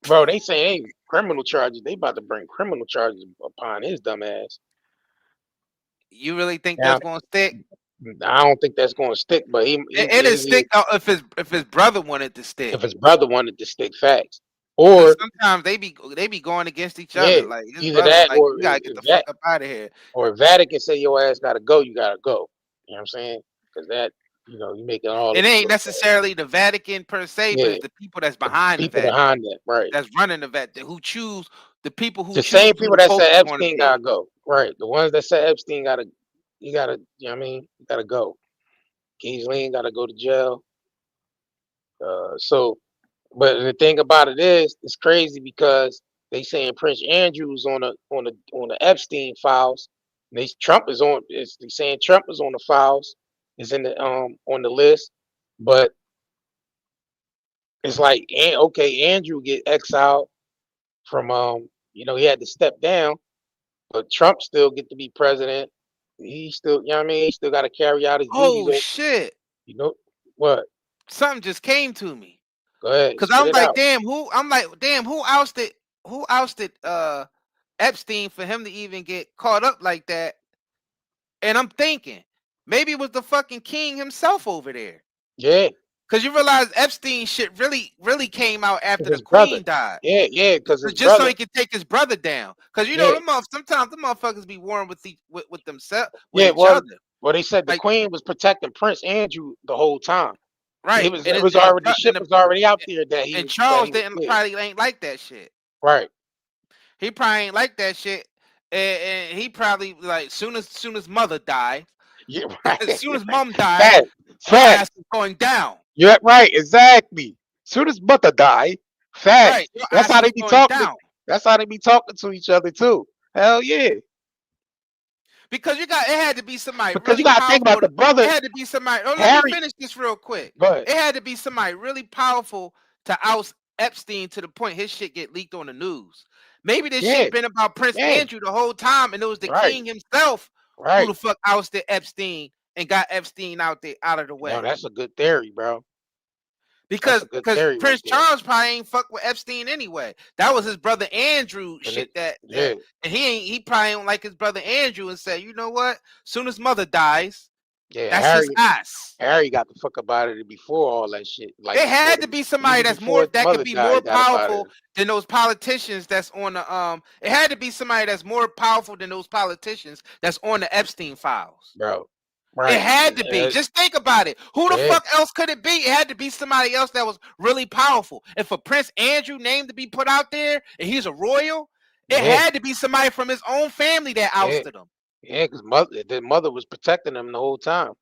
Bro, they say criminal charges. They about to bring criminal charges upon his dumb ass. You really think Now, that's gonna stick? I don't think that's gonna stick, but It'll stick if his brother wanted to stick. If his brother wanted to stick, facts. Or sometimes they be going against each yeah, other. Like his either that like, or you gotta get the fuck up out of here. Or Vatican say your ass gotta go, you gotta go. You know what I'm saying? Because that, you make it all. It ain't necessarily the Vatican per se, but it's the people that's behind the Vatican. Behind that, right? That's running the Vatican, who choose the people who the choose same people that said Epstein Epstein gotta go, right? The ones that said Epstein gotta, you know what I mean? You gotta go. Ghislaine gotta go to jail. But the thing about it is, it's crazy because they saying Prince Andrew's on the Epstein files. They saying Trump is on the files, is in the on the list, but it's like okay, Andrew get exiled from he had to step down, but Trump still get to be president. He still, he still got to carry out his duties. Oh shit! You know what? Something just came to me. Go ahead. Because I'm like, damn, who ousted Epstein for him to even get caught up like that? And I'm thinking, maybe it was the fucking king himself over there. Yeah. Because you realize Epstein shit really came out after the brother queen died. Yeah, because so he could take his brother down. Because sometimes the motherfuckers be warring with themselves, with each other. Well, they said the queen was protecting Prince Andrew the whole time. Right. It was already the ship was already out there that he. And Charles probably ain't like that shit. Right. He probably ain't like that shit, and he probably like soon as mother died. Yeah. Right. As soon as mom died, ass is going down. Yeah. Right. Exactly. Soon as mother died, facts. Right. That's how they be talking. That's how they be talking to each other too. Hell yeah. Because it had to be somebody. Because you gotta think about the brother. It had to be somebody. Let me finish this real quick. Go ahead. It had to be somebody really powerful to oust Epstein to the point his shit get leaked on the news. Maybe this shit been about Prince Andrew the whole time, and it was the king himself who the fuck ousted Epstein and got Epstein out of the way. No, that's a good theory, bro. Because Prince Charles probably ain't fuck with Epstein anyway. That was his brother Andrew and he probably don't like his brother Andrew and said, you know what? Soon as mother dies, that's his ass. Harry got the fuck about it before all that shit. Like it had to be somebody that could be more powerful than those politicians that's on the It had to be somebody that's more powerful than those politicians that's on the Epstein files, bro. Right. It had to be. Just think about it. Who the fuck else could it be? It had to be somebody else that was really powerful. And for Prince Andrew name to be put out there, and he's a royal, it had to be somebody from his own family that ousted him. Yeah, because the mother was protecting him the whole time.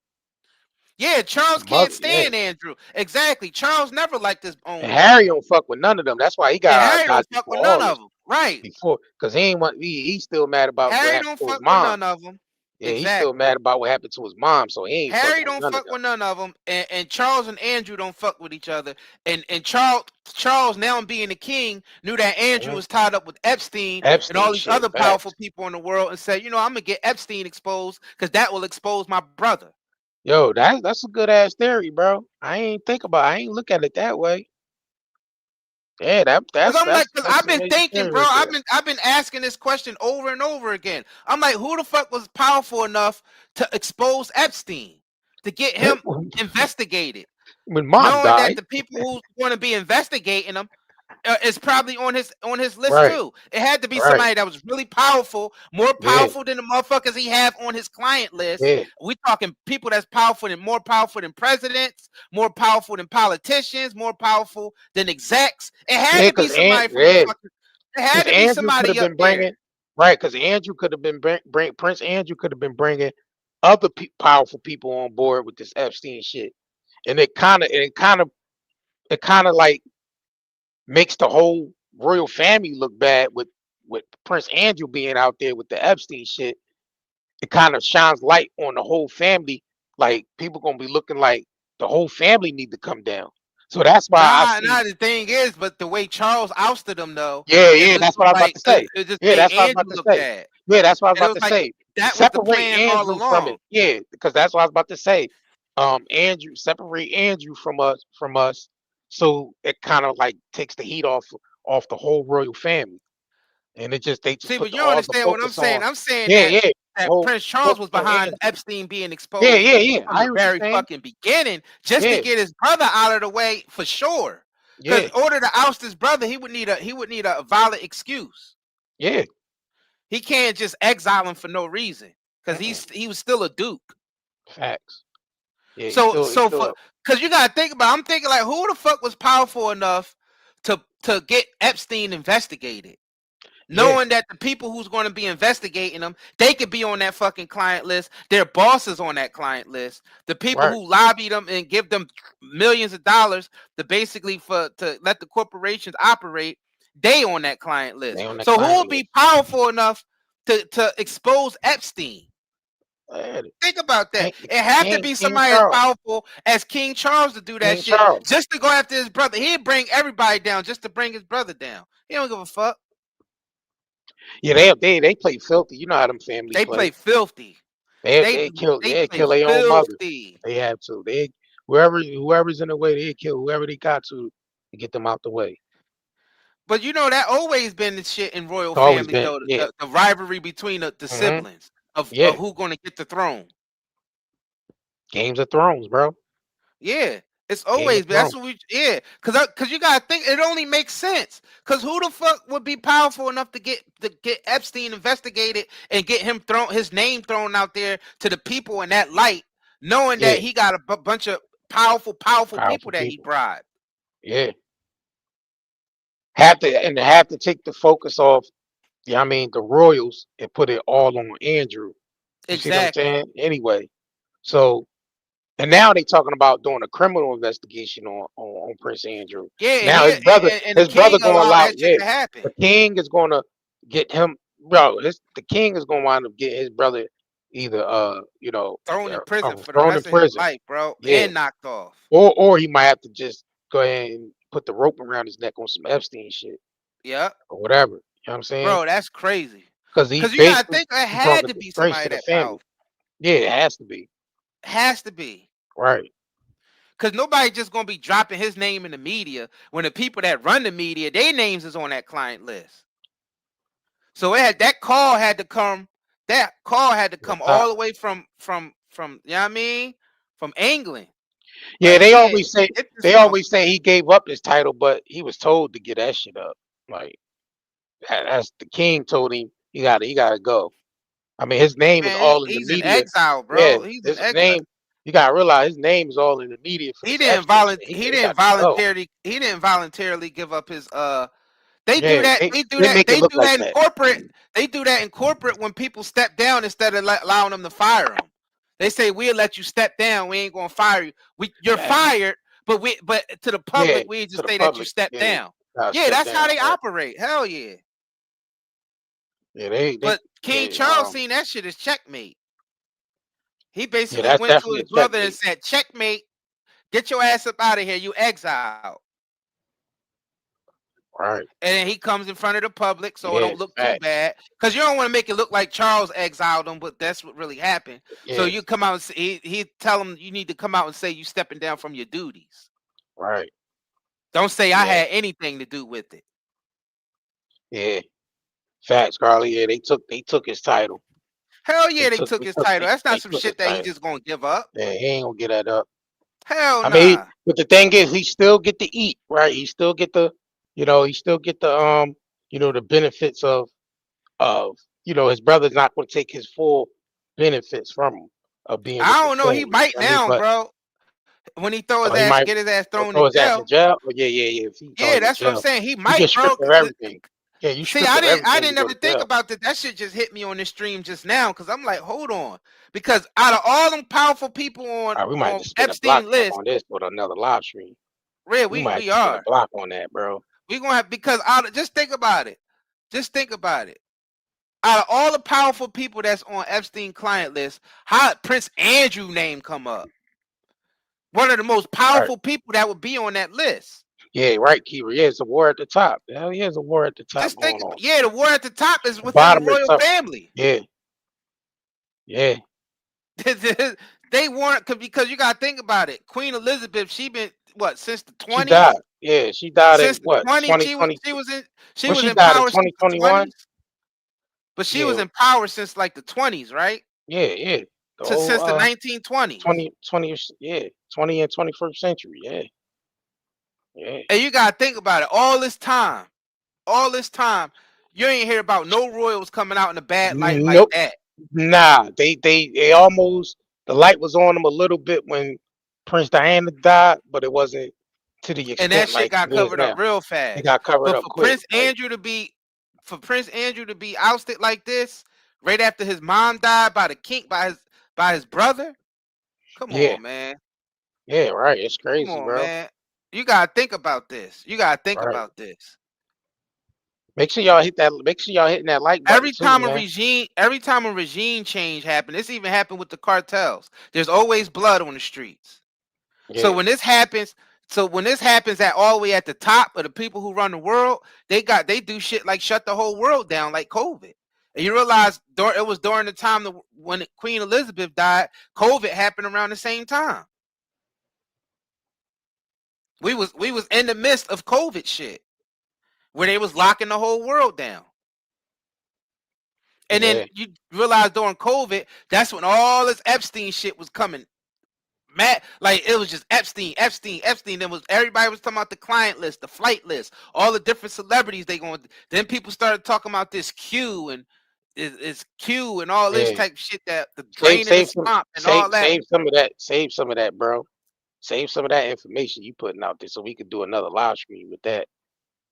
Yeah, Charles can't stand Andrew. Exactly. Charles never liked his own. And Harry don't fuck with none of them. That's why he got Harry don't fuck with none of them. Right. Before, because he ain't want. He's still mad about what Harry happened don't to his fuck with mom. none of them. Yeah, Exactly. he's still mad about what happened to his mom. So he ain't. Harry don't fuck with none of them, and Charles and Andrew don't fuck with each other. And Charles now being the king knew that Andrew was tied up with Epstein and all these other powerful people in the world, and said, you know, I'm gonna get Epstein exposed because that will expose my brother. Yo, that's a good ass theory, bro. I ain't look at it that way. Yeah, that's. Cause I've been thinking, bro. I've been asking this question over and over again. I'm like, who the fuck was powerful enough to expose Epstein, to get him investigated? When mom knowing died, that the people who's going to be investigating him is probably on his list too. It had to be somebody that was really powerful, more powerful than the motherfuckers he have on his client list. We talking people that's more powerful than presidents, more powerful than politicians, more powerful than execs. It had to be somebody from the fucking. It had to be somebody up there. Right, because Andrew could have been Prince Andrew could have been bringing other powerful people on board with this Epstein shit, and it kind of like makes the whole royal family look bad with Prince Andrew being out there with the Epstein shit. It kind of shines light on the whole family. Like people gonna be looking like the whole family need to come down. So that's why the thing is, but the way Charles ousted him though. Yeah, that's what I was about to say. Yeah, that's what I was about to say. Yeah, that's what I was about to say. That was the plan all Andrew along. from it. Yeah, because that's what I was about to say. Andrew, separate Andrew from us, so it kind of like takes the heat off the whole royal family, and they just See, put but you don't understand what I'm saying. I'm saying that whole Prince Charles was behind Epstein being exposed. Yeah. From the very fucking beginning, just to get his brother out of the way for sure. Because in order to oust his brother, he would need a valid excuse. Yeah. He can't just exile him for no reason because he was still a duke. Facts. Yeah, because you gotta think about it, I'm thinking like, who the fuck was powerful enough to get Epstein investigated, knowing that the people who's going to be investigating them, they could be on that fucking client list. Their bosses on that client list. The people who lobbied them and give them millions of dollars to basically to let the corporations operate, they on that client list. So who will be powerful enough to expose Epstein? Think about that. It had to be somebody as powerful as King Charles to do that shit. Just to go after his brother. He'd bring everybody down just to bring his brother down. He don't give a fuck. Yeah, they play filthy. You know how them families play filthy. They kill their own mother. They have to. Whoever's in the way, they kill whoever they got to get them out the way. But you know that always been the shit in royal family though. The rivalry between the siblings of who's going to get the throne. Games of Thrones, bro. Yeah. It's always been. That's what because you gotta think it only makes sense. Because who the fuck would be powerful enough to get Epstein investigated and get his name thrown out there to the people in that light, knowing that he got a bunch of powerful people that he bribed. Yeah. Have to take the focus off. Yeah, I mean the royals and put it all on Andrew. You see what I'm saying? Anyway, so. And now they talking about doing a criminal investigation on Prince Andrew. Yeah. Now his brother going to allow to happen. The king is going to get him, bro. The king is going to wind up getting his brother either thrown in prison for the rest of his life, bro, and knocked off. Or he might have to just go ahead and put the rope around his neck on some Epstein shit. Yeah. Or whatever. You know what I'm saying? Bro, that's crazy. Because you gotta think it had to be somebody that powerful. Yeah, it has to be. Has to be. Right. Because nobody just gonna be dropping his name in the media when the people that run the media, their names is on that client list. So that call had to come all the way from you know what I mean? From England. Yeah, they always say he gave up his title, but he was told to get that shit up. Like that's the king told him he gotta go. I mean, his name is all in the media. He's in exile, bro. Yeah, he's his in exile. name. You gotta realize his name is all in the media. He didn't voluntarily give up his They do that in corporate. They do that in corporate when people step down instead of allowing them to fire them. They say we'll let you step down. We ain't gonna fire you. You're fired, but to the public, we just say that you step down. Yeah, that's how they operate. Hell yeah. Yeah, but King Charles seen that shit as checkmate. He basically went to his brother and said, checkmate, get your ass up out of here, you exiled. Right. And then he comes in front of the public so it don't look too bad. Because you don't want to make it look like Charles exiled him, but that's what really happened. Yeah. So you come out and say, he tell him you need to come out and say you stepping down from your duties. Right. Don't say I had anything to do with it. Yeah. Facts, Carly. Yeah, they took his title. Hell yeah, they took his title. That's not some shit that he just gonna give up. Yeah, he ain't gonna get that up. Hell no. I mean, but the thing is, he still get to eat, right? He still get the, he still get the the benefits of his brother's not gonna take his full benefits from him of being. I don't know. He might now, bro. When he throw his ass, get his ass thrown in jail. Oh, yeah. Yeah, that's what I'm saying. He might, bro. Everything. Yeah, you see. I didn't ever think about that. That shit just hit me on this stream just now because I'm like, hold on, because out of all them powerful people on, we might just Epstein list on this with another live stream. Yeah, we are a block on that, bro. We gonna have because just think about it. Just think about it. Out of all the powerful people that's on Epstein client list, how Prince Andrew name come up? One of the most powerful people that would be on that list. Yeah, right, Kiva. Yeah, it's a war at the top. Hell yeah, it's a war at the top. Just think, yeah, the war at the top is within the royal family. Yeah. They weren't because you gotta think about it. Queen Elizabeth, she been what since the 20s? She died. Yeah, she died since in what? 2020. She was in power since 2021. But she was in power since like the 20s, right? Yeah. Since the 1920s. 20 and 21st century. Yeah. And you gotta think about it. All this time, you ain't hear about no royals coming out in a bad light like that. Nah, they almost, the light was on them a little bit when Prince Diana died, but it wasn't to the extent. And that shit got covered up real fast. It got covered up quick. For Prince Andrew to be ousted like this, right after his mom died by the king, by his brother. Come on, man. Yeah, right. It's crazy, come on, bro. Man. You gotta think about this. About this. Make sure y'all hit that. Make sure y'all hitting that like button. Every time a regime change happened, this even happened with the cartels. There's always blood on the streets. Yeah. So when this happens at all the way at the top of the people who run the world, they do shit like shut the whole world down like COVID. And you realize it was during the time when Queen Elizabeth died, COVID happened around the same time. We was in the midst of COVID shit, where they was locking the whole world down. And then you realize during COVID, that's when all this Epstein shit was coming. Like it was just Epstein. Everybody was talking about the client list, the flight list, all the different celebrities they going. Then people started talking about this Q and it's Q and all this type of shit that the drain in the swamp and all that. Save some of that, bro. Save some of that information you putting out there so we could do another live stream with that.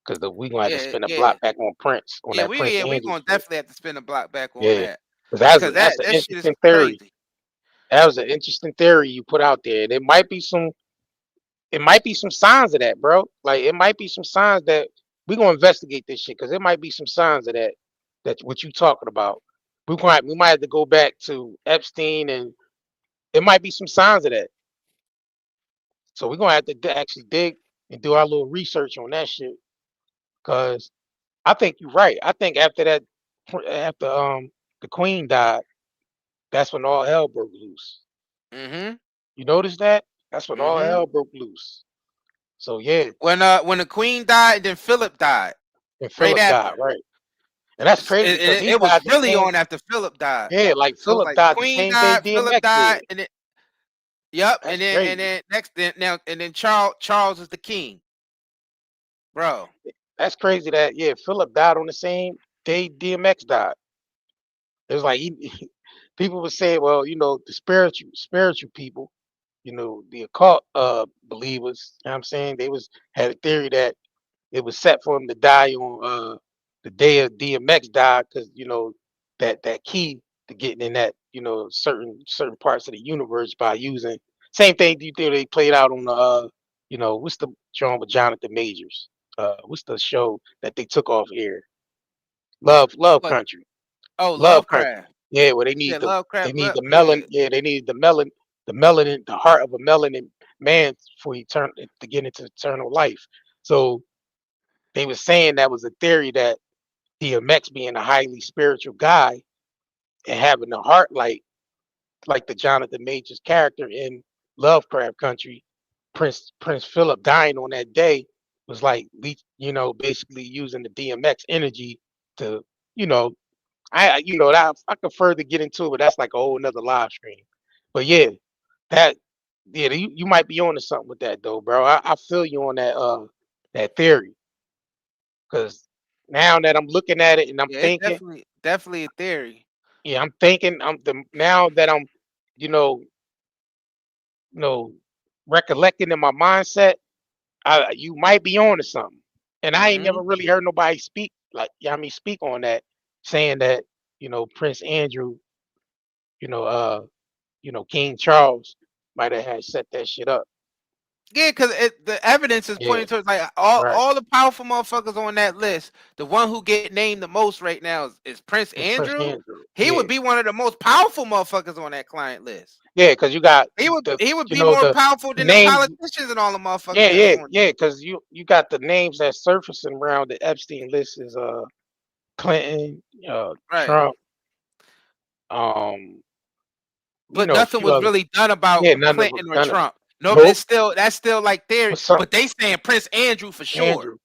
Because we're going to have to spend a block back on Prince. We're going to definitely have to spend a block back on that. Because that's an interesting theory. Crazy. That was an interesting theory you put out there. And it might be some signs of that, bro. Like it might be some signs that we're going to investigate this shit. Because it might be some signs of that what you talking about. We might have to go back to Epstein and it might be some signs of that. So we're gonna have to actually dig and do our little research on that shit. Cause I think you're right. I think after the Queen died, that's when all hell broke loose. Mm-hmm. You notice that? That's when all hell broke loose. So yeah. When the Queen died, then Philip died. And Philip died, right. And that's crazy. It was really on after Philip died. Yeah, like Philip died. Queen died, Philip died, and it. Yep, and then Charles is the king, bro. That's crazy. That Philip died on the same day DMX died. It was like people would say, well, the spiritual people, the occult believers. You know what I'm saying they had a theory that it was set for him to die on the day of DMX died because that key getting in that, certain parts of the universe by using same thing they played out on the what's the joint with Jonathan Majors? What's the show that they took off air? Love What? Country. Oh, Love Country. Lovecraft. Yeah, where Yeah, Lovecraft. the Yeah. melon. Yeah, they need the melanin, the heart of a melanin man for to get into eternal life. So they were saying that was a theory that DMX being a highly spiritual guy and having a heart like the Jonathan Majors character in Lovecraft Country, Prince Philip dying on that day was like basically using the DMX energy to you know that I could further get into it, but that's like a whole nother live stream. But yeah, that you might be onto something with that though, bro. I feel you on that theory because now that I'm looking at it and I'm Yeah, it's thinking, definitely a theory. yeah, I'm thinking now that I'm you know you know recollecting in my mindset, you might be on to something. And I ain't Hmm. never really heard nobody speak speak on that, saying that, Prince Andrew, you know, uh, King Charles might have had set that shit up. Yeah, because the evidence is Yeah, pointing towards like all, right. all the powerful motherfuckers on that list. The one who get named the most right now is Prince It's Prince Andrew. Andrew. He Yeah. would be one of the most powerful motherfuckers on that client list. Yeah, because you got He would be more powerful the than the names. politicians and all the Yeah, motherfuckers that's yeah, on yeah, because you got the names that's surfacing around the Epstein list is Clinton, right. Trump, um, But a nothing few was other. really done about Yeah, none of them Clinton or done it. Trump. No, Nope. that's still like theory. But some But they saying Prince Andrew for sure. Andrew.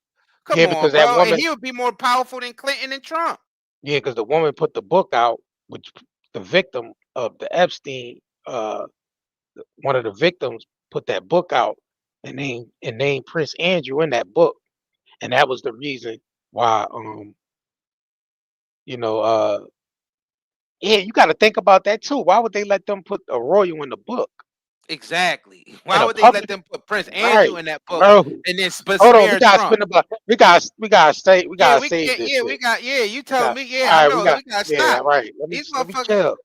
Come Yeah, on, because that bro. And woman. he would be more powerful than Clinton and Trump. Yeah, because the woman put the book out, which the victim of the Epstein, one of the victims put that book out and named Prince Andrew in that book, and that was the reason why. You know, yeah, you got to think about that too. Why would they let them put a royal in the book Exactly. in Why a would they let public? them put Prince Andrew Right, in that book bro. and then Hold on, we smear gotta Trump? spend about. We Yeah, gotta we save get. this Yeah, we shit. got. Yeah, you We telling got. me? Yeah, All I right, know. We gotta Yeah, stop. all right. These Let me motherfuckers. chill.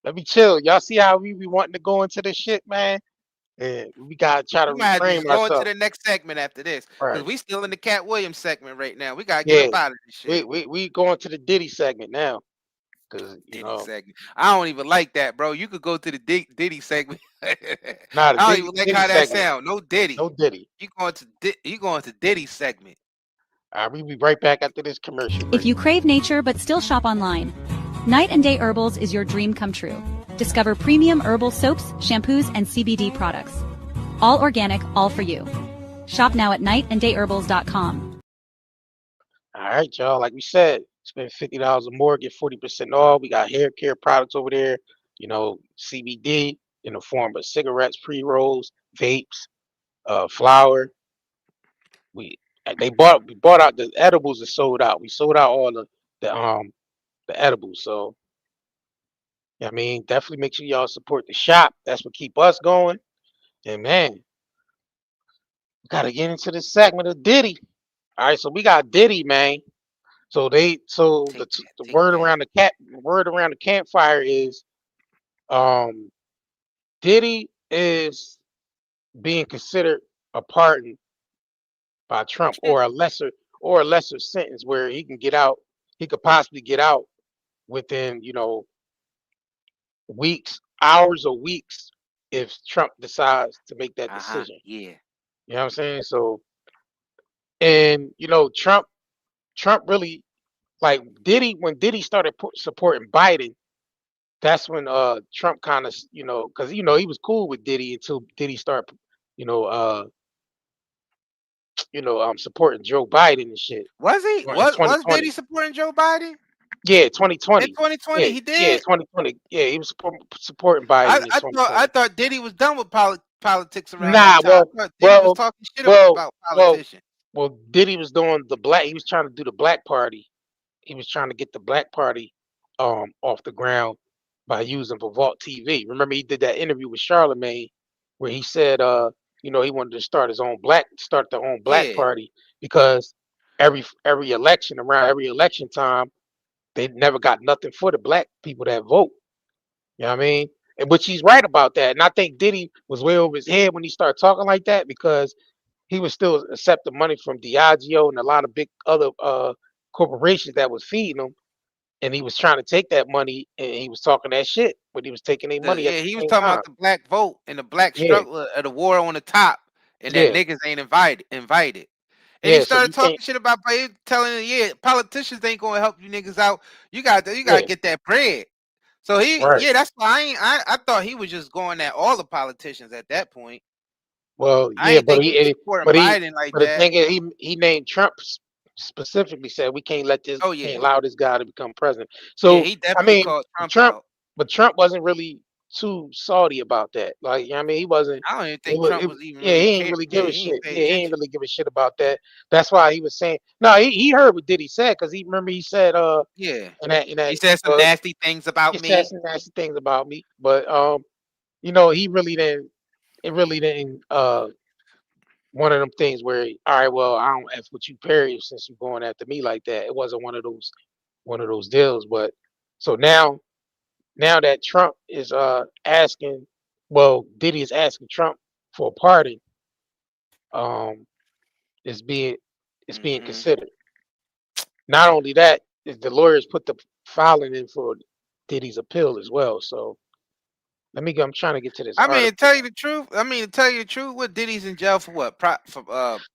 Let me chill. Y'all see how we be wanting to go into this shit, man? And we gotta try to We might have to reframe just go into ourselves. the next segment after this because Right. we still in the Cat Williams segment right now. We gotta get Yeah. up out of this We shit. we we going to the Diddy segment now, cause Diddy segment. I don't even like that, bro. You could go to the Diddy segment. I the don't even like Diddy how that segment. sound. No Diddy. No Diddy. You going to Diddy segment. All right, we be right back after this commercial If break. you crave nature but still shop online, Night and Day Herbals is your dream come true. Discover premium herbal soaps, shampoos, and CBD products. All organic, all for you. Shop now at nightandayherbals.com. All right, y'all. Like we said, spend $50 or more, get 40% off. We got hair care products over there. CBD in the form of cigarettes, pre-rolls, vapes, flour. We bought out the edibles are sold out. We sold out all the edibles. So I mean, definitely make sure y'all support the shop. That's what keep us going. And man, we gotta get into the segment of Diddy. All right, so we got Diddy, man. So Take that. the Take that. word around the campfire is um Diddy is being considered a pardon by Trump or a lesser sentence where he could possibly get out within, hours or weeks if Trump decides to make that decision. Yeah. You know what I'm saying? So and Trump really like Diddy when Diddy started supporting Biden. That's when Trump kind of because he was cool with Diddy until Diddy started you know uh supporting Joe Biden and shit. Was he? In Was Diddy 2020. supporting Joe Biden Yeah, in 2020. 2020? Yeah, He yeah, did. 2020. Yeah, he was supporting I, Biden in I thought I 2020. thought Diddy was done with politics around that Nah, time. I thought Diddy was well, talking shit well, about well, politicians. well. Diddy was doing the black. He was trying to do the black party. He was trying to get the black party off the ground by using Vault TV. Remember he did that interview with Charlemagne where he said he wanted to start their own black Yeah. party because every election time they never got nothing for the black people that vote. You know what I mean? But she's right about that. And I think Diddy was way over his head when he started talking like that because he was still accepting money from Diageo and a lot of big other corporations that was feeding him. And he was trying to take that money and he was talking that shit, but he was taking their money at Yeah, the he was same talking time. about the black vote and the black Yeah, struggle of the war on the top, and that yeah, niggas ain't invited. And he yeah. So started you can't, talking shit about telling him, yeah, politicians ain't gonna help you niggas out. You got to yeah, get that bread. So right. that's why I thought he was just going at all the politicians at that point. Well, I yeah, ain't think he was supporting Biden like but the that. thing is, he named Trump specifically, said we can't Oh can't yeah, allow this guy to become president. yeah, So he I definitely mean, called Trump Trump, out. but Trump wasn't really too salty about that. Like, you know what I mean, he wasn't. I don't even It think was, Trump was even yeah, really he ain't care. really give Yeah, a he ain't shit. pay Yeah, he ain't attention. really give a shit about that. That's why he was saying no. He heard what Diddy said because he remember he said Yeah, in that he said some nasty things he about said me. some nasty things about me, but you know, he really didn't. It really didn't. One of them things where, all right, well, I don't F with you, period, since you're going after me like that. It wasn't one of those deals. But so now that Trump is asking, well, Diddy is asking Trump for a pardon, um, is being it's being Hmm. considered. Not only that, is the lawyers put the filing in for Diddy's appeal as well. So let me go. I'm trying to get to this I mean, to article. tell you the truth. What Diddy's in jail for? What? For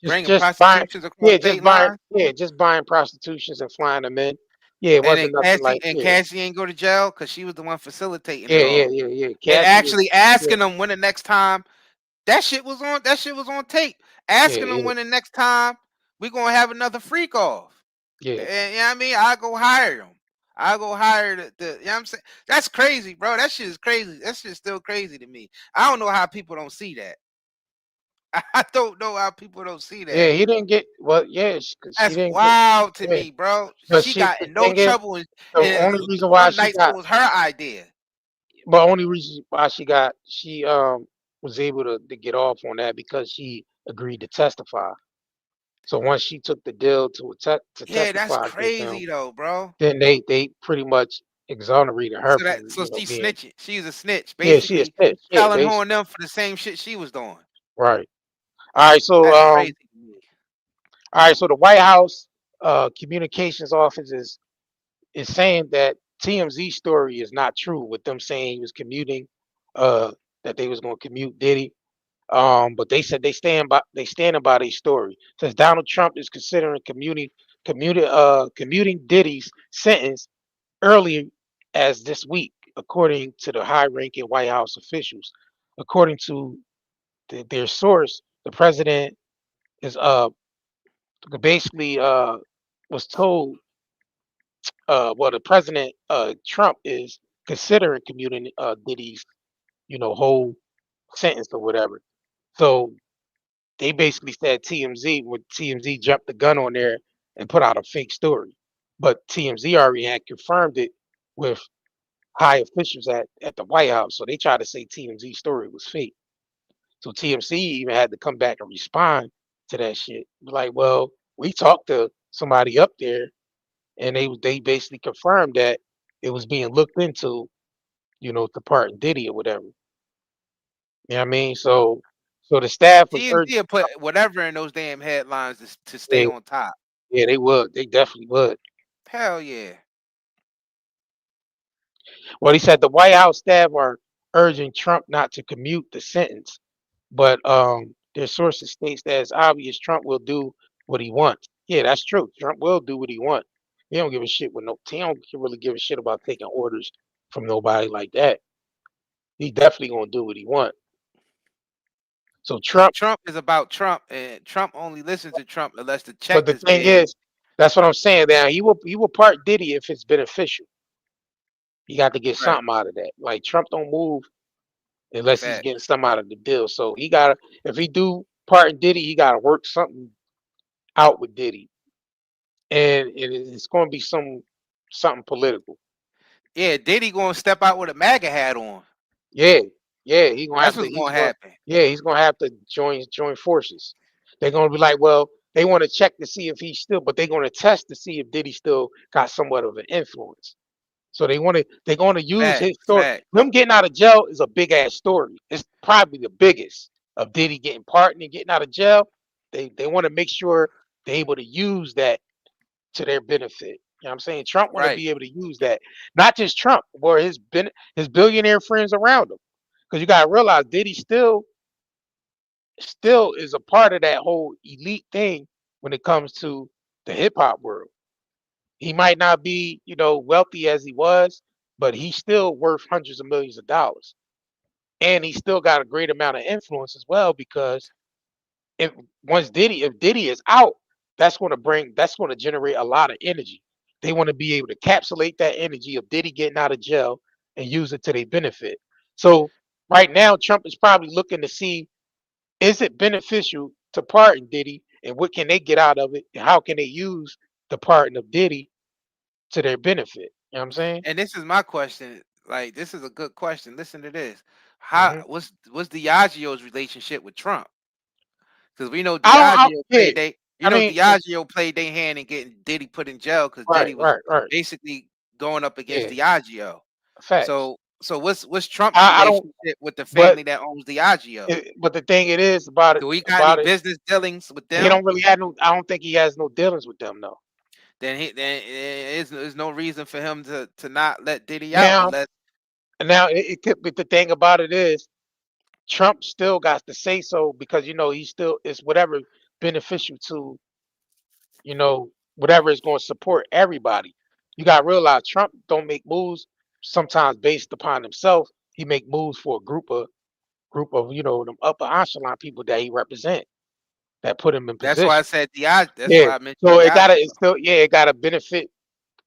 bringing Just buying, prostitutions across state lines. just buying prostitutions and flying them in. Yeah, it And then wasn't nothing like Cassie ain't go to jail because she was the one facilitating it yeah, all. And Cassie was actually yeah, asking them when the next time that shit was on tape. yeah, Asking them yeah, when the next time we gonna have another freak off. yeah, And you know what I mean? I go hire them. I go hire the you know what I'm saying? That's crazy, bro. That shit is crazy. That shit's still crazy to me. I don't know how people don't see that. I don't know how people don't see yeah. that. He didn't get well, yeah, because she That's didn't get wild to yeah. me, bro. But She she got the in no thing is, trouble, the and only reason why one she night school got, was her idea. but only reason why she was able to get off on that because she agreed to testify. So once she took the deal to Yeah, that's testify against them, crazy though, bro. then they pretty much exonerated her from So she being snitching. She's a snitch, yeah she is basically pissed yeah telling basically on them for the same shit she was doing. right. All right, so That's crazy to me. all right, so the White House communications office is saying that TMZ story is not true with them saying he was commuting, that they was going to commute Diddy. But they said they standing by their story. Says Donald Trump is considering commuting Diddy's sentence earlier as this week, according to the high-ranking White House officials. According to their source, the president is basically was told well the president Trump is considering commuting Diddy's whole sentence or whatever. So they basically said TMZ when TMZ jumped the gun on there and put out a fake story, but TMZ already had confirmed it with high officials at the White House. So they tried to say TMZ story was fake. So TMZ even had to come back and respond to that shit. Like, well, we talked to somebody up there and they basically confirmed that it was being looked into, to pardon Diddy or whatever. You know what I mean? So the staff was TMZ urging will put whatever in those damn headlines to stay yeah, on top. yeah, they would. They definitely would. Hell yeah. Well, he said the White House staff are urging Trump not to commute the sentence, but their sources states that it's obvious Trump will do what he wants. Yeah, that's true. Trump will do what he wants. He don't give a shit with no. He don't really give a shit about taking orders from nobody like that. He definitely gonna do what he wants. So See, Trump, Trump is about Trump, and Trump only listens to Trump unless the but check the is thing big. is, that's what I'm saying. Now he will part Diddy if it's beneficial. He got to get Right. something out of that. Like Trump don't move unless he's Fact. getting something out of the deal. So he gotta, if he do pardon Diddy, he gotta work something out with Diddy, and it's going to be something political. Yeah, Diddy gonna step out with a MAGA hat on. Yeah, yeah, he gonna That's have to. what's gonna happen. Yeah, he's gonna have to join forces. They're gonna be like, well, they want to check to see if he's still, but they're going to test to see if Diddy still got somewhat of an influence. So they're going to use his story. Them getting out of jail is a big ass story. It's probably the biggest of Diddy getting pardoned and getting out of jail. They want to make sure they're able to use that to their benefit. You know what I'm saying? Trump want to be able to use that. Not just Trump, or his billionaire friends around him. Because you gotta realize Diddy still is a part of that whole elite thing when it comes to the hip hop world. He might not be, wealthy as he was, but he's still worth hundreds of millions of dollars. And he still got a great amount of influence as well, because if Diddy is out, that's going to generate a lot of energy. They want to be able to capsulate that energy of Diddy getting out of jail and use it to their benefit. So right now, Trump is probably looking to see, is it beneficial to pardon Diddy, and what can they get out of it, and how can they use the pardon of Diddy to their benefit? You know what I'm saying? And this is my question. Like, this is a good question. Listen to this. What's Diageo's relationship with Trump? Because we know Diageo played their hand in getting Diddy put in jail, because Diddy was basically going up against Diageo. Facts. So what's Trump's relationship with the family that owns Diageo? But the thing is about it, do we got any business dealings with them? He don't really have no. I don't think he has no dealings with them, though. Then there's no reason for him to not let Diddy out. Now it could. But the thing about it is, Trump still got to say so, because he still is whatever beneficial to, whatever is going to support everybody. You got to realize Trump don't make moves sometimes based upon himself. He make moves for a group of them upper echelon people that he represent, that put him in position. That's why I said That's why I mentioned. So it gotta benefit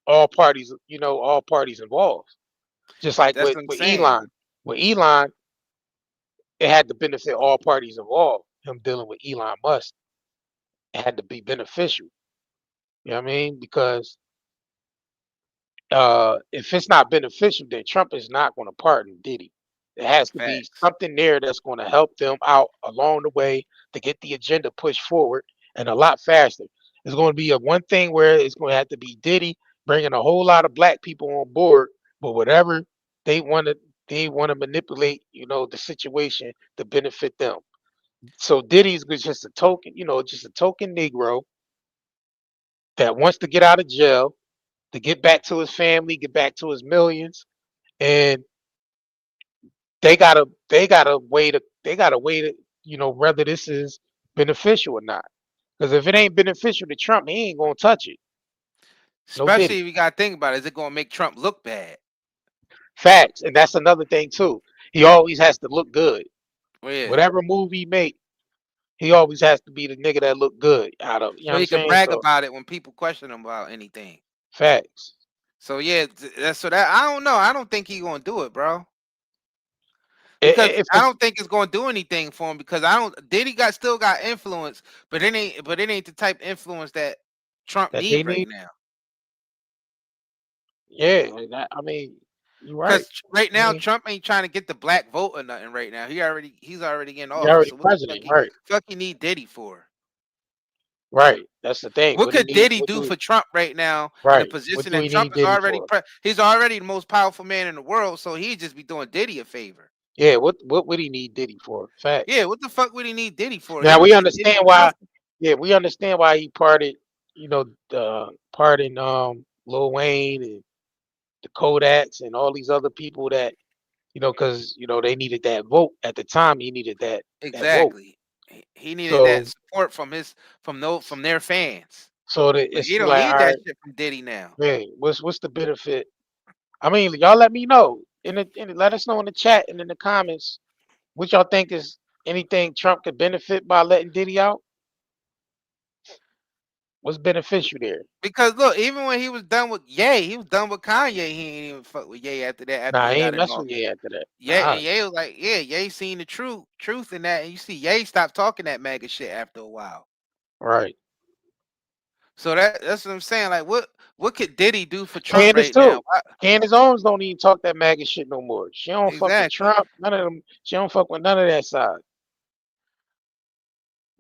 all parties. All parties involved. Just like with Elon. With Elon, it had to benefit all parties involved. Him dealing with Elon Musk, it had to be beneficial. You know what I mean? Because if it's not beneficial, then Trump is not going to pardon Diddy. There has to be something there that's going to help them out along the way to get the agenda pushed forward, and a lot faster. It's going to be one thing where it's going to have to be Diddy bringing a whole lot of black people on board, but whatever they want to manipulate, the situation to benefit them. So Diddy's just a token, just a token Negro that wants to get out of jail, to get back to his family, get back to his millions, and they gotta weigh whether this is beneficial or not. Because if it ain't beneficial to Trump, he ain't gonna touch it. Especially if you gotta think about it, is it gonna make Trump look bad? Facts, and that's another thing too. He always has to look good. Yeah. Whatever move he make, he always has to be the nigga that look good out of. So he can brag about it when people question him about anything. Facts. So yeah, I don't know. I don't think he's gonna do it, bro. Because I don't think it's gonna do anything for him, because Diddy still got influence, but it ain't the type of influence that Trump needs right now. Yeah, I mean, you're right. Because right now Trump ain't trying to get the black vote or nothing right now. He's already in office. Already president, right? Fuck you need Diddy for? Right, that's the thing. What could Diddy do for Trump right now? Right, in the position that Trump is already he's already the most powerful man in the world, so he'd just be doing Diddy a favor. Yeah, what would he need Diddy for? Fact. Yeah, what the fuck would he need Diddy for? Now we understand why. Yeah, we understand why he pardoned Lil Wayne and the Kodaks and all these other people that, because they needed that vote at the time. He needed that. Exactly. That vote. He needed that support from their fans. So he don't need that shit from Diddy now. Man, what's the benefit? I mean, y'all let me know. Let us know in the chat and in the comments what y'all think is anything Trump could benefit by letting Diddy out. What's beneficial there? Because look, even when he was done with Ye, he was done with Kanye. He ain't even fuck with Ye after that. Nah, he ain't messing with Ye after that. And Ye was like, Ye seen the truth in that, and you see Ye stopped talking that MAGA shit after a while. Right. So that's what I'm saying. Like, what could Diddy do for Trump right now? Candace Owens don't even talk that MAGA shit no more. She don't fuck with Trump. None of them. She don't fuck with none of that side.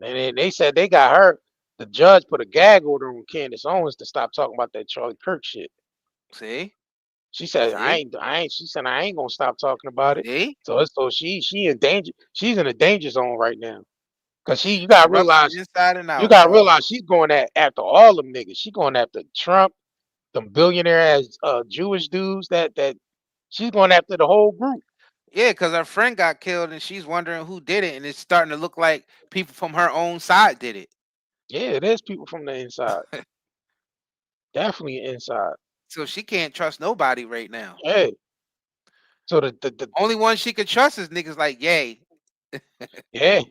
And they said they got her. the judge put a gag order on Candace Owens to stop talking about that Charlie Kirk shit. See? She said, See? she said, I ain't gonna stop talking about it. See? So she in danger. She's in a danger zone right now. Cause you gotta Corruption realize, inside and out, bro. she's going after all them niggas. She going after Trump, them billionaire ass Jewish dudes that she's going after the whole group. Yeah, because her friend got killed and she's wondering who did it, and it's starting to look like people from her own side did it. Yeah, it is people from the inside. Definitely inside. So she can't trust nobody right now. Hey. So the only one she could trust is niggas like Ye. Yeah.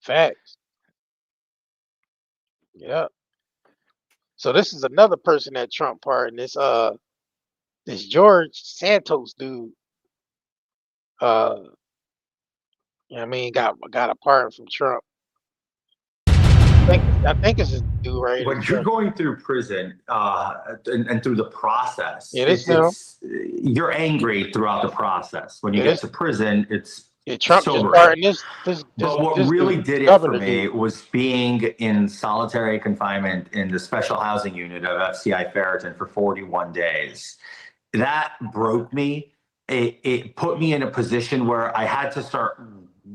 Facts. Yeah. So this is another person that Trump pardoned. This George Santos dude. I mean, got a pardon from Trump. I think it's this dude right here. When you're going through prison and through the process, Yeah, you're angry throughout the process. When you get to prison, it's Trump sobering. just pardoned this. But what really did it for me was being in solitary confinement in the special housing unit of FCI Ferriton for 41 days. That broke me. It put me in a position where I had to start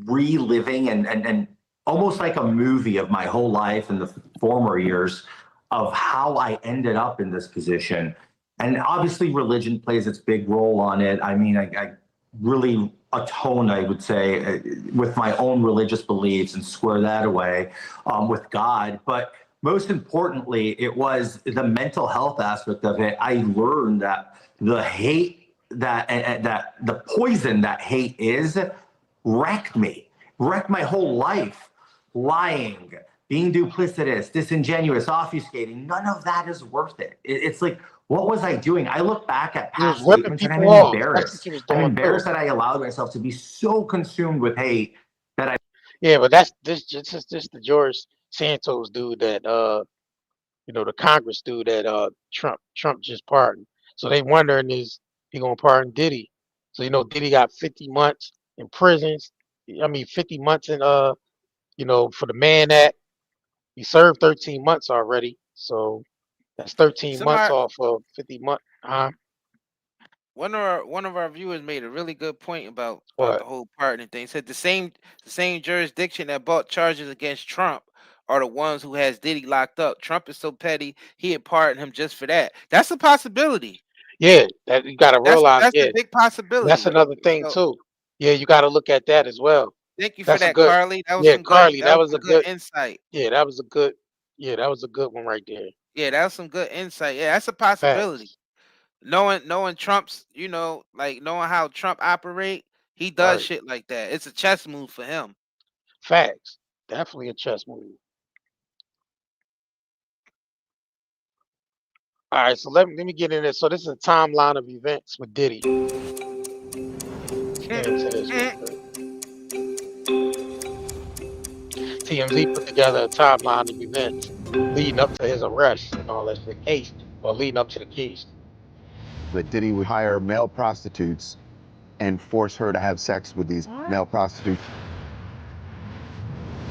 reliving and almost like a movie of my whole life in the former years of how I ended up in this position. And obviously religion plays its big role on it. I mean, I really atone, I would say, with my own religious beliefs and square that away with God. But most importantly, it was the mental health aspect of it. I learned that the hate that the poison that hate is wrecked my whole life. Lying, being duplicitous, disingenuous, obfuscating, none of that is worth it. It's like, what was I doing? I look back at past statements and I'm embarrassed. I'm embarrassed that I allowed myself to be so consumed with hate that I. Yeah, but that's this the George Santos dude that the Congress dude that Trump just pardoned. So they wondering is he gonna pardon Diddy? So Diddy got 50 months in prisons. 50 months in for the Mann Act. He served 13 months already. So that's 13 months off of 50 months. One of our viewers made a really good point about What? the whole pardoning thing. He said the same jurisdiction that brought charges against Trump are the ones who has Diddy locked up. Trump is so petty, he had pardoned him just for that. That's a possibility. Yeah, that you gotta realize. That's a big possibility. That's another thing too. Yeah, you gotta look at that as well. Thank you for that, Carly. That was Carly, that was a good insight. Yeah, that was a good one right there. Yeah, that was some good insight. Yeah, that's a possibility. Facts. Knowing Trump's, like knowing how Trump operate, he does shit like that. It's a chess move for him. Facts. Definitely a chess move. All right, so let me get in there. So this is a timeline of events with Diddy. TMZ put together a timeline of events leading up to his arrest and all that case, or leading up to the case. That Diddy would hire male prostitutes and force her to have sex with these male prostitutes.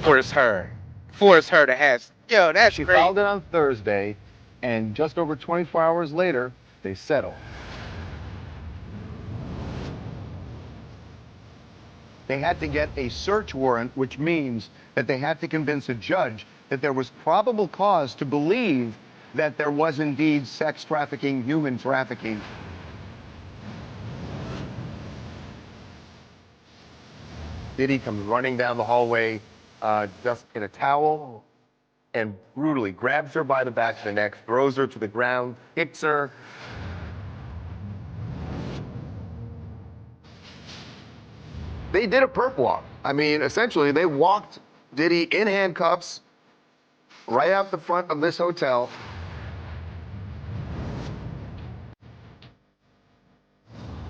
Force her to have. Yo, that's She great. filed it on Thursday, and just over 24 hours later, they settled. They had to get a search warrant, which means that they had to convince a judge that there was probable cause to believe that there was indeed sex trafficking, human trafficking. Diddy comes running down the hallway just in a towel and brutally grabs her by the back of the neck, throws her to the ground, hits her. They did a perp walk. I mean, essentially, they walked Diddy in handcuffs right out the front of this hotel.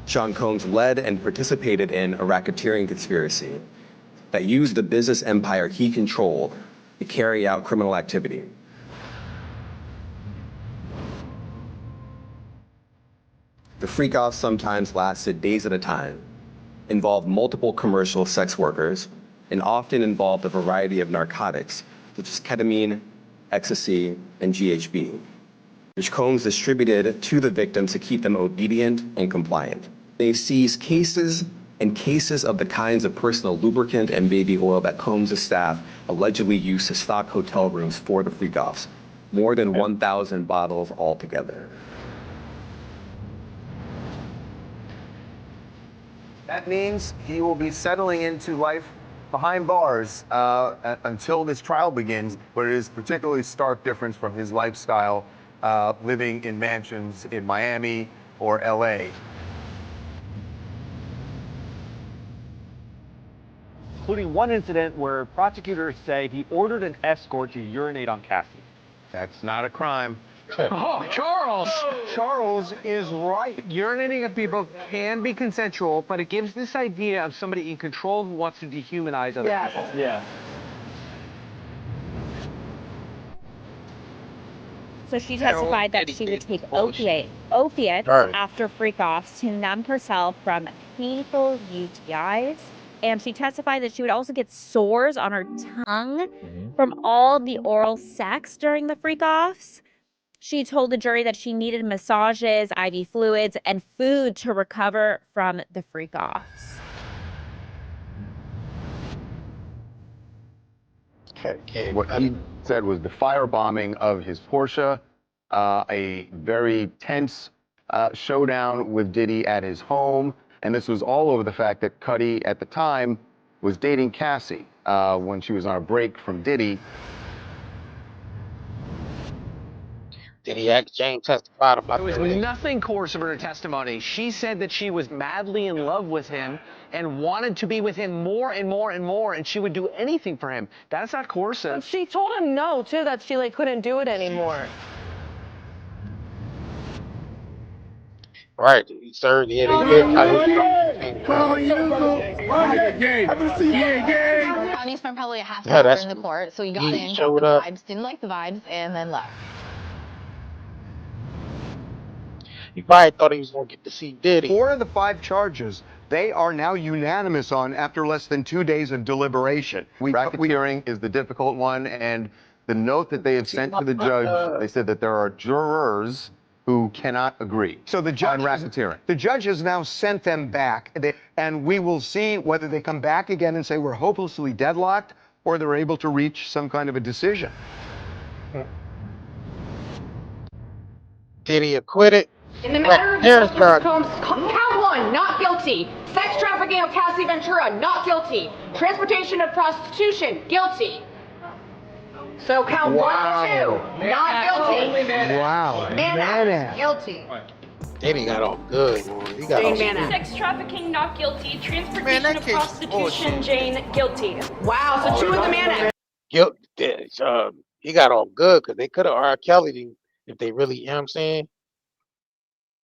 Sean Combs led and participated in a racketeering conspiracy that used the business empire he controlled to carry out criminal activity. The freak-off sometimes lasted days at a time, involved multiple commercial sex workers, and often involved a variety of narcotics, such as ketamine, ecstasy, and GHB, which Combs distributed to the victims to keep them obedient and compliant. They seized cases and cases of the kinds of personal lubricant and baby oil that Combs' staff allegedly used to stock hotel rooms for the freak-offs, more than 1,000 bottles altogether. That means he will be settling into life behind bars until this trial begins, but it is a particularly stark difference from his lifestyle living in mansions in Miami or LA. Including one incident where prosecutors say he ordered an escort to urinate on Cassie. That's not a crime. Oh, Charles! Charles is right. Urinating at people can be consensual, but it gives this idea of somebody in control who wants to dehumanize other people. Yeah. So she testified that she would take opiates after freak-offs to numb herself from painful UTIs. And she testified that she would also get sores on her tongue from all the oral sex during the freak-offs. She told the jury that she needed massages, IV fluids, and food to recover from the freak-offs. What he said was the firebombing of his Porsche, a very tense showdown with Diddy at his home, and this was all over the fact that Cuddy at the time was dating Cassie when she was on a break from Diddy. Diddy asked James testified about There was nothing coercive in her testimony. She said that she was madly in love with him and wanted to be with him more and more and more, and she would do anything for him. That's not coercive. She told him no, too, that she couldn't do it anymore. Right, sir. Yeah, they did. He spent probably a half hour in the court, so he got in, showed the up. vibes, didn't like the vibes, and then left. He probably thought he was going to get to see Diddy. 4 of the 5 charges they are now unanimous on after less than 2 days of deliberation. Racketeering is the difficult one, and the note that they have sent to the judge, they said that there are jurors who cannot agree. So the judge on racketeering. The judge has now sent them back, and we will see whether they come back again and say we're hopelessly deadlocked, or they're able to reach some kind of a decision. Diddy acquitted. In the matter of Harrisburg, Combs, count 1, not guilty. Sex trafficking of Cassie Ventura, not guilty. Transportation of prostitution, guilty. So count 1 and 2, not guilty. Wow. Mann, guilty. Diddy got off good, man. He got off good. Sex trafficking, not guilty. Transportation of prostitution, Jane, guilty. Wow, so 2 in the Mann. He got off good because they could have R. Kelly'd him if they really, you know what I'm saying?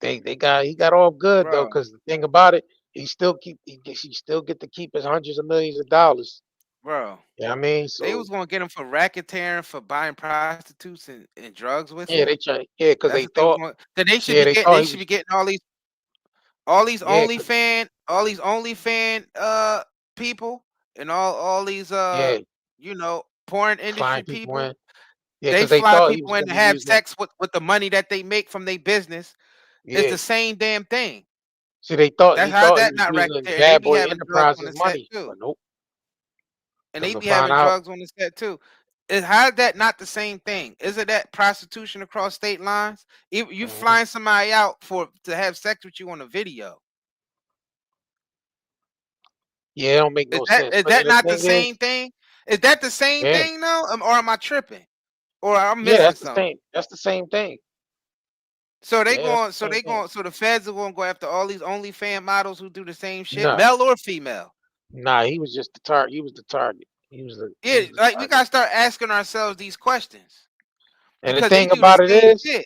He got off good though, because the thing about it, he still get to keep his hundreds of millions of dollars. Bro. Yeah, you know I mean, so they was gonna get him for racketeering, for buying prostitutes and drugs with him. They try, because they thought that they should be getting all these OnlyFans people and all these porn industry people. They fly people in to have sex with the money that they make from their business. It's the same damn thing. See, they thought that's how that not racketeering. Bad Boy Enterprises money, but nope. And they be having drugs on the set too. How is that not the same thing? Isn't that prostitution across state lines? You flying somebody out to have sex with you on a video. Yeah, it don't make no sense. Is that not the same thing? Is that the same thing though? Or am I tripping? Or I'm missing something? That's the same thing. So so the feds are gonna go after all these OnlyFans models who do the same shit, male or female. Nah, he was just the target. He was the target. We gotta start asking ourselves these questions. And the thing about it is, he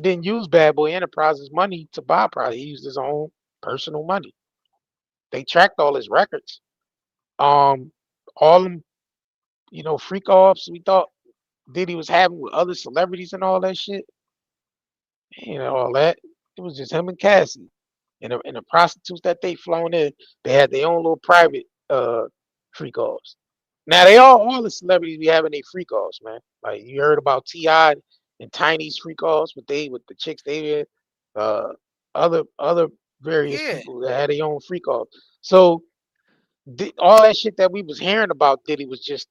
didn't use Bad Boy Enterprises money to buy product. He used his own personal money. They tracked all his records. All them, freak offs we thought Diddy was having with other celebrities and all that shit. All that. It was just him and Cassie. And the prostitutes that they flown in, they had their own little private freak offs. Now all the celebrities be having their freak offs, man. Like you heard about T.I. and Tiny's freak offs, with the chicks they with, other various people that had their own freak offs. So all that shit that we was hearing about Diddy was just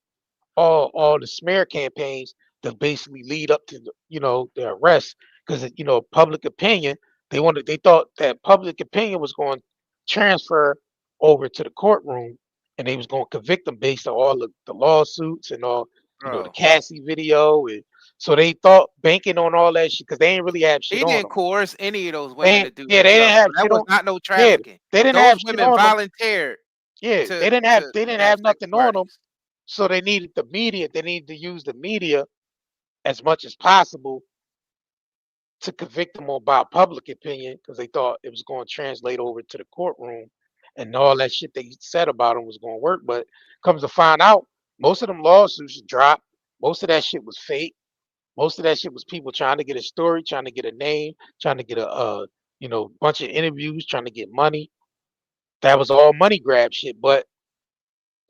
all the smear campaigns that basically lead up to the arrest, because public opinion, they thought that public opinion was going to transfer over to the courtroom, and they was going to convict them based on all the lawsuits and all the Cassie video, and so they thought, banking on all that shit, because they ain't really have shit He on didn't them. coerce any of those women to do They this didn't stuff. have So that shit was on. not no Yeah, trafficking. they didn't Those have shit women on them. volunteered Yeah, to they didn't have have sex nothing on them. parties. So they needed the media. They needed to use the media as much as possible to convict them about public opinion, because they thought it was going to translate over to the courtroom, and all that shit they said about them was going to work. But comes to find out, most of them lawsuits dropped. Most of that shit was fake. Most of that shit was people trying to get a story, trying to get a name, trying to get a bunch of interviews, trying to get money. That was all money grab shit. But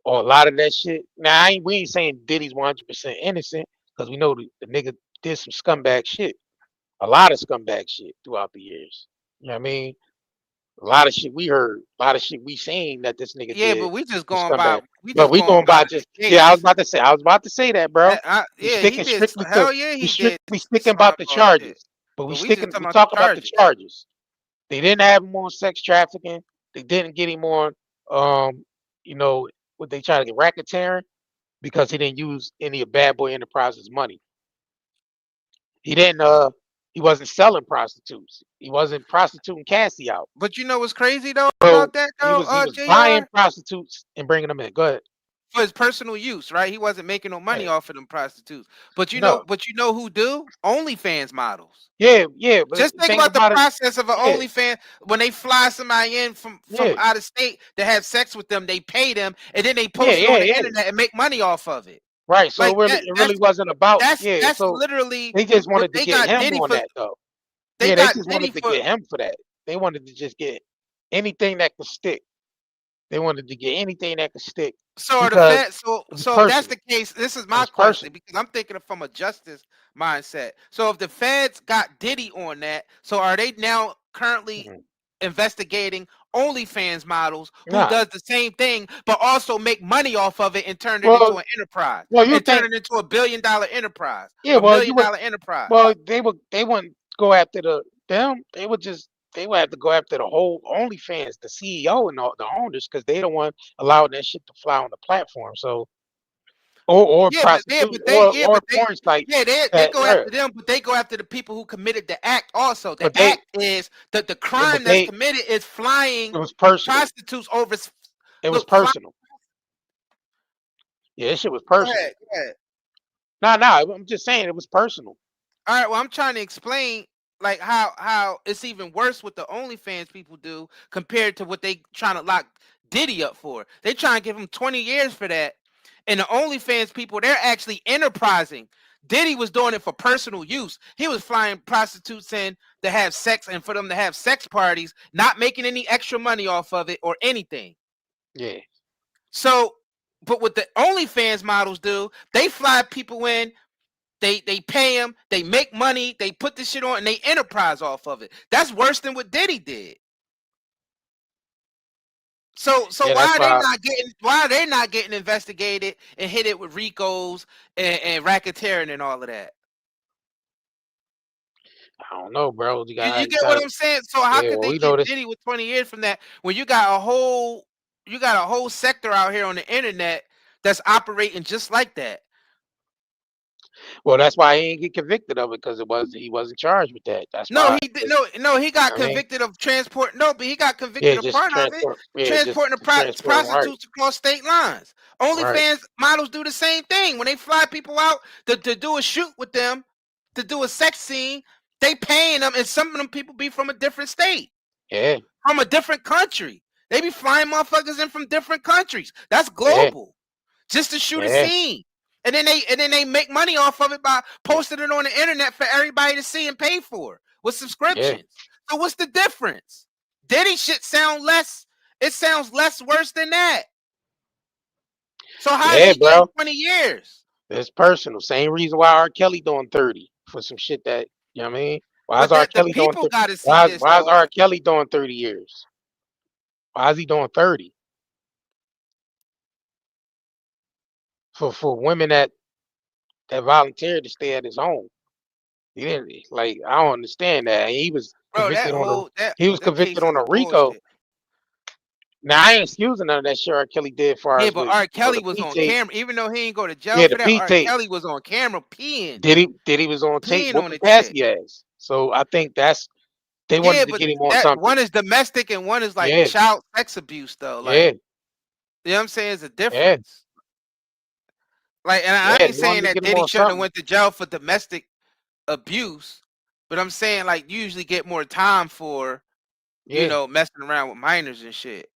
a lot of that shit. Now we ain't saying Diddy's 100% innocent, because we know the nigga did some scumbag shit. A lot of scumbag shit throughout the years. You know what I mean? A lot of shit we heard, a lot of shit we seen that this nigga Yeah, but did we just was going by scumbag. But we going by the just I was case. about to say that, bro. We Yeah, he sticking did. strictly to Hell yeah, we he did strictly sticking some about the hardball shit. charges. But But we just talking we about the talk about the charges. charges. They didn't have him on sex trafficking. They didn't get him on what they try to get, racketeering, because he didn't use any of Bad Boy Enterprises money. He wasn't selling prostitutes. He wasn't prostituting Cassie out. But you know what's crazy though So about that he though, was buying JR? prostitutes and bringing them in. Go ahead. For his personal use, right? He wasn't making no money off of them prostitutes. But you No. know who do? OnlyFans models. Yeah. But Just think about the process of an yeah. OnlyFans. When they fly somebody in from out of state to have sex with them, they pay them, and then they post it on the internet and make money off of it. Right. So Like it really wasn't about. that's So literally they just what wanted to they get got him Diddy on for. that, though. They They got just Diddy wanted to for. get him for that. They wanted to just get anything that could stick. They wanted to get anything that could stick. So are the Because feds, so it was if that's personal. the case, this is It my was question, personal. because I'm thinking from a justice mindset. So if the feds got Diddy on that, so are they now currently investigating OnlyFans models who does the same thing, but also make money off of it and turn it into an enterprise? Well, you and think turn it into $1 billion enterprise. Yeah, $1 million enterprise. Well, they wouldn't go after them. They would have to go after the whole OnlyFans, the CEO and all the owners, because they don't want allowing that shit to fly on the platform. So or prostitute or porn sites. They go after them, but they go after the people who committed the act also. The act is that the crime that's committed is flying prostitutes over. It was personal. Yeah, this shit was personal. Go ahead. No, I'm just saying it was personal. All right, well, I'm trying to explain like how it's even worse what the OnlyFans people do compared to what they trying to lock Diddy up for. They trying to give him 20 years for that. And the OnlyFans people, they're actually enterprising. Diddy was doing it for personal use. He was flying prostitutes in to have sex and for them to have sex parties, not making any extra money off of it or anything. Yeah. So, but what the OnlyFans models do, they fly people in, they pay them, they make money, they put this shit on, and they enterprise off of it. That's worse than what Diddy did. So why are they not getting investigated and hit it with RICOs and racketeering and all of that? I don't know, bro. You get what I'm saying? So how could they get Diddy with 20 years from that when you got a whole sector out here on the internet that's operating just like that? Well, that's why he didn't get convicted of it, because he wasn't charged with that. That's why. He got convicted of transport. No, but he got convicted of part of it. Transporting prostitutes across state lines. OnlyFans models do the same thing. When they fly people out to do a shoot with them, to do a sex scene, they paying them, and some of them people be from a different state. Yeah. From a different country. They be flying motherfuckers in from different countries. That's global. Just to shoot a scene. And then they make money off of it by posting it on the internet for everybody to see and pay for with subscriptions. So what's the difference? Diddy shit sounds less worse than that. So how is he getting 20 years? It's personal. Same reason why R. Kelly doing 30 for some shit that, you know what I mean? Why is But R. that the Kelly doing people got to see why this why is though. R. Kelly doing 30 years? Why is he doing 30? For women that volunteered to stay at his home. He didn't like. I don't understand that. He was Bro, convicted that case on is a some RICO. bullshit. Now I ain't excusing none of that shit R. Kelly did far Yeah, as but with R. Kelly the was beat on tape. camera, even though he ain't go to jail Yeah, for the that. beat R. tape. Kelly was on camera peeing. Diddy was on tape Peeing on whooping the chick. Cassie ass. So I think they Yeah, wanted to but get him on that something. one is domestic and one is like Yeah, child sex abuse though. Like, yeah, you know what I'm saying? It's a yeah, difference. Like, and I yeah. ain't They wanted saying to that get him Diddy on shouldn't have something. went to jail for domestic abuse, but I'm saying like you usually get more time for, Yeah, messing around with minors and shit.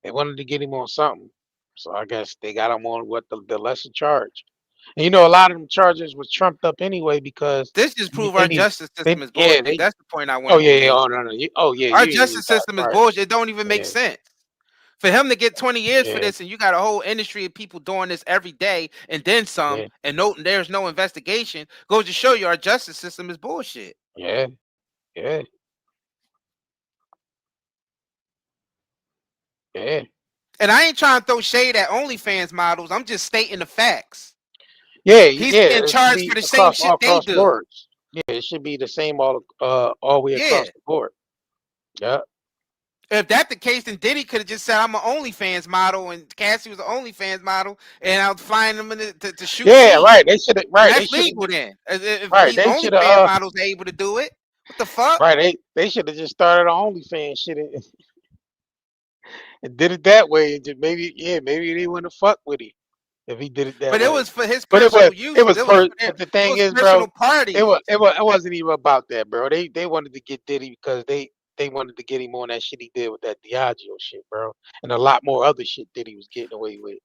they wanted to get him on something. So I guess they got him on what the lesser charge. And a lot of them charges was trumped up anyway because This just prove they our need justice system is yeah bullshit. That's the point I oh wanted to yeah, yeah, make. oh no, oh yeah, Our you justice system is right. bullshit. It don't even make Yeah, sense. For him to get 20 years for yeah, this, and you got a whole industry of people doing this every day, and then some, yeah, and there's no investigation, goes to show you our justice system is bullshit. yeah, yeah, yeah. And I ain't trying to throw shade at OnlyFans models. I'm just stating the facts. Yeah, He's yeah. getting It should charged be for the same across all shit they across do. boards. Yeah, it should be the same all the way Yeah. across the board. Yeah. If that's the case, then Diddy could have just said, "I'm an OnlyFans model," and Cassie was an OnlyFans model, and I was flying them to shoot. Yeah, scenes. right. They should have. Right. They That's should have. legal then. If Right. these They should OnlyFans have. models are able to do it, what the fuck? Right. They should have just started on OnlyFans shit and did it that way. And just maybe they wouldn't have fucked with him if he did it that But it way. was for his But personal use. But the thing is, personal bro, party. it wasn't even about that, bro. They wanted to get Diddy because they wanted to get him on that shit he did with that Diageo shit, bro, and a lot more other shit Diddy was getting away with.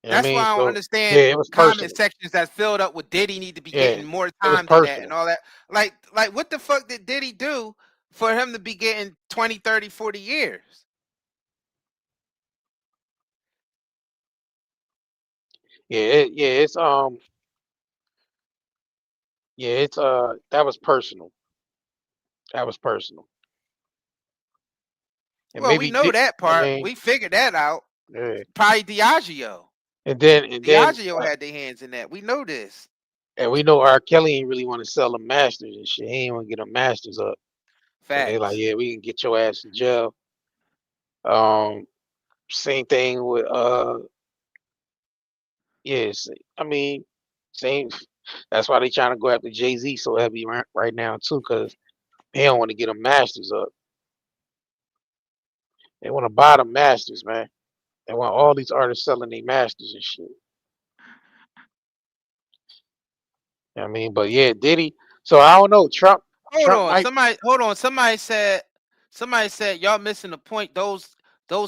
You know what I That's mean? why I don't So yeah, understand it was comment personal. sections that's filled up with Diddy need to be Yeah, getting more it was time than that and personal. all that. Like what the fuck did Diddy do for him to be getting 20, 30, 40 years? Yeah, it's that was personal. That was personal. And Well, we know that I part. mean, We figured that out. yeah. Probably Diageo. And then Diageo had their hands in that. We know this. and we know R. Kelly ain't really want to sell them masters and shit. He ain't want to get them masters up. So they like, Facts. yeah, we can get your ass in jail. Same thing with yes, I mean, same. That's why they trying to go after Jay-Z so heavy right now too, because they don't want to get them masters up. They want to buy them masters, man. They want all these artists selling their masters and shit. You know what I mean, but yeah, Diddy. So I don't know. Trump might. Hold on. Somebody said y'all missing the point. Those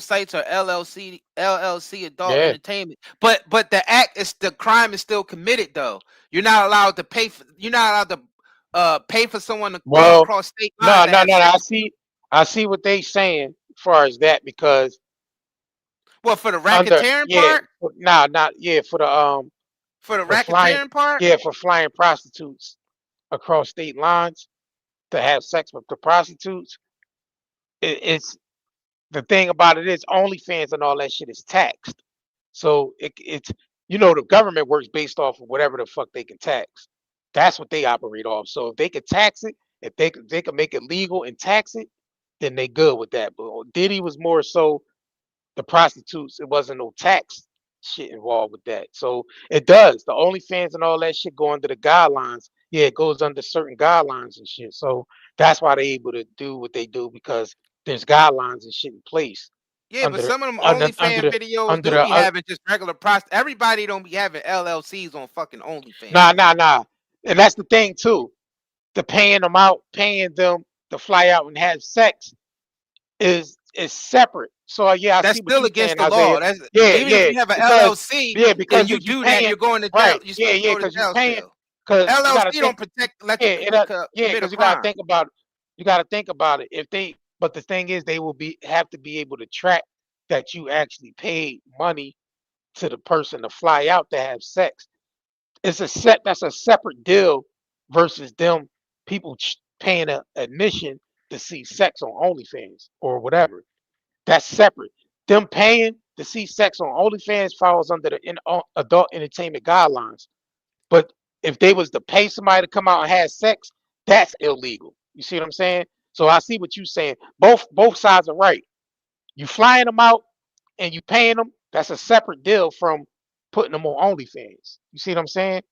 sites are LLC adult Yeah. entertainment. But the crime is still committed though. You're not allowed to pay pay for someone to go across state lines No. to have sex. I see what they saying as far as that because what for the racketeering part? For the For the for flying racketeering part? for flying prostitutes across state lines to have sex with the prostitutes. It's the thing about it is OnlyFans and all that shit is taxed. So it's the government works based off of whatever the fuck they can tax. That's what they operate off. So if they could tax it, if they could make it legal and tax it, then they good with that. But Diddy was more so the prostitutes. It wasn't no tax shit involved with that. So it does. The OnlyFans and all that shit go under the guidelines. Yeah, it goes under certain guidelines and shit. So that's why they're able to do what they do because there's guidelines and shit in place. Yeah, but some of them Under OnlyFans videos do be having just regular Everybody don't be having LLCs on fucking OnlyFans. Nah. And that's the thing too. The paying them to fly out and have sex is separate. So yeah, I that's see what still you're against saying, the law. Isaiah. Even if you have an LLC, because you if you do paying, that, you're going to jail. right? You're supposed to go to Because you're jail paying. still. Because LLC don't let you commit a because you gotta crime. think about it. You gotta think about it. But the thing is, they will have to be able to track that you actually paid money to the person to fly out to have sex. That's a separate deal versus them people paying an admission to see sex on OnlyFans or whatever. That's separate. Them paying to see sex on OnlyFans falls under the adult entertainment guidelines. But if they was to pay somebody to come out and have sex, that's illegal. You see what I'm saying? So I see what you're saying. Both sides are right. You flying them out and you paying them. That's a separate deal from putting them on OnlyFans. You see what I'm saying?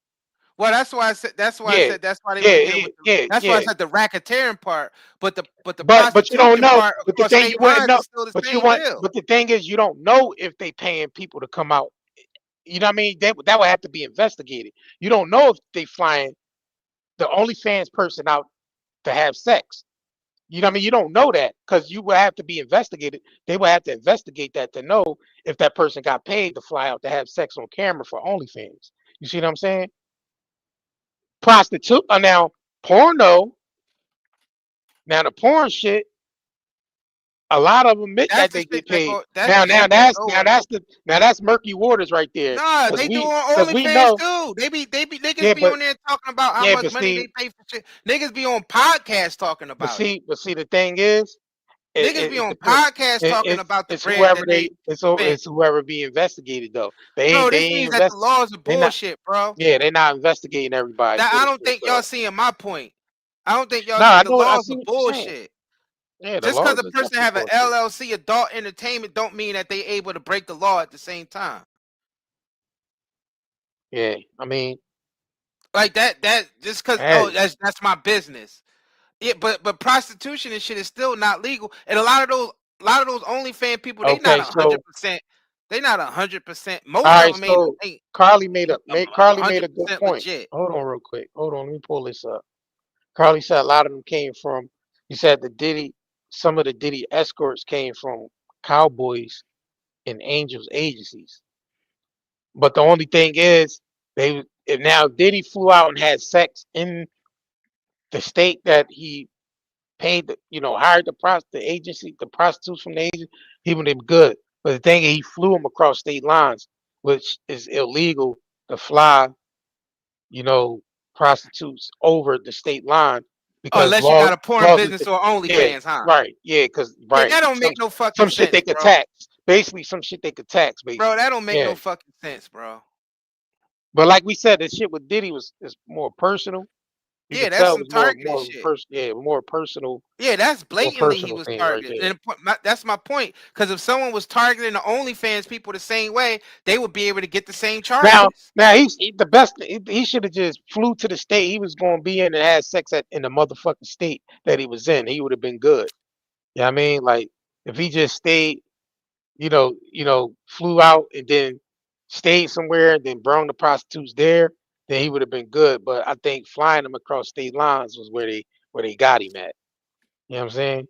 Well, that's why I said. That's why I Yeah, said. That's why they yeah, wouldn't deal with. That's why I yeah. said the racketeering part. But the But you don't prostitution know. part But the across thing you state wouldn't lines know. is still the But same deal. But the thing is, you don't know if they paying people to come out. You know what I mean? That would have to be investigated. You don't know if they flying the OnlyFans person out to have sex. You know what I mean? You don't know that because you will have to be investigated. They will have to investigate that to know if that person got paid to fly out to have sex on camera for OnlyFans. You see what I'm saying? Prostitute. Now porno. Now the porn shit. A lot of them admit That's that the they shit get that paid. go. That's the shit that go. Now that's murky waters right there. Nah, Cause they do we on cause we OnlyFans know. too. Niggas Yeah, be on there talking about how much but money they see, pay for shit. Niggas be on podcasts talking about it. but see, the thing is, Niggas be it on depends. podcasts talking about the It's bread whoever that they spent. it's whoever be investigated though. Bro, They this ain't means that the laws are They not. bullshit, bro. Yeah, they're not investigating everybody's That I don't citizenship. think y'all So seeing my point. I don't think y'all no, see I the know. I laws see are what you're saying. bullshit. Yeah, the Just because laws a are person definitely have an bullshit. LLC, adult entertainment, don't mean that they able to break the law at the same time. Yeah, I mean, like that just because that's my business. Yeah, but prostitution and shit is still not legal, and a lot of those OnlyFans people, they not okay, so 100%. They not 100%. all Most of right, them ain't so ain't Carly made a 100% good point. legit. Hold on, real quick. Hold on, let me pull this up. Carly said a lot of them came from. He said some of the Diddy escorts came from Cowboys and Angels agencies. But the only thing is, if now Diddy flew out and had sex in the state that he paid, hired the agency, the prostitutes from the agency, he would have been good. But the thing is, he flew them across state lines, which is illegal to fly, you know, prostitutes over the state line Oh, because unless you got a porn laws business or yeah, OnlyFans, huh? right, yeah, because Yeah, right, that don't make no fucking some shit they sense, could bro. tax. Basically, some shit they could tax, Bro, basically. that don't make Yeah. no fucking sense, bro. But like we said, the shit with Diddy is more personal. You Yeah, could that's tell it some was targeted shit. more personal. Yeah, that's More blatantly he personal was thing right targeted. there. And that's my point. Because if someone was targeting the OnlyFans people the same way, they would be able to get the same charges. Now the best. He should have just flew to the state he was going to be in and had sex in the motherfucking state that he was in. He would have been good. You know what I mean? Like if he just stayed, flew out and then stayed somewhere and then brought the prostitutes there, then he would have been good. But I think flying them across state lines was where they got him at. You know what I'm saying?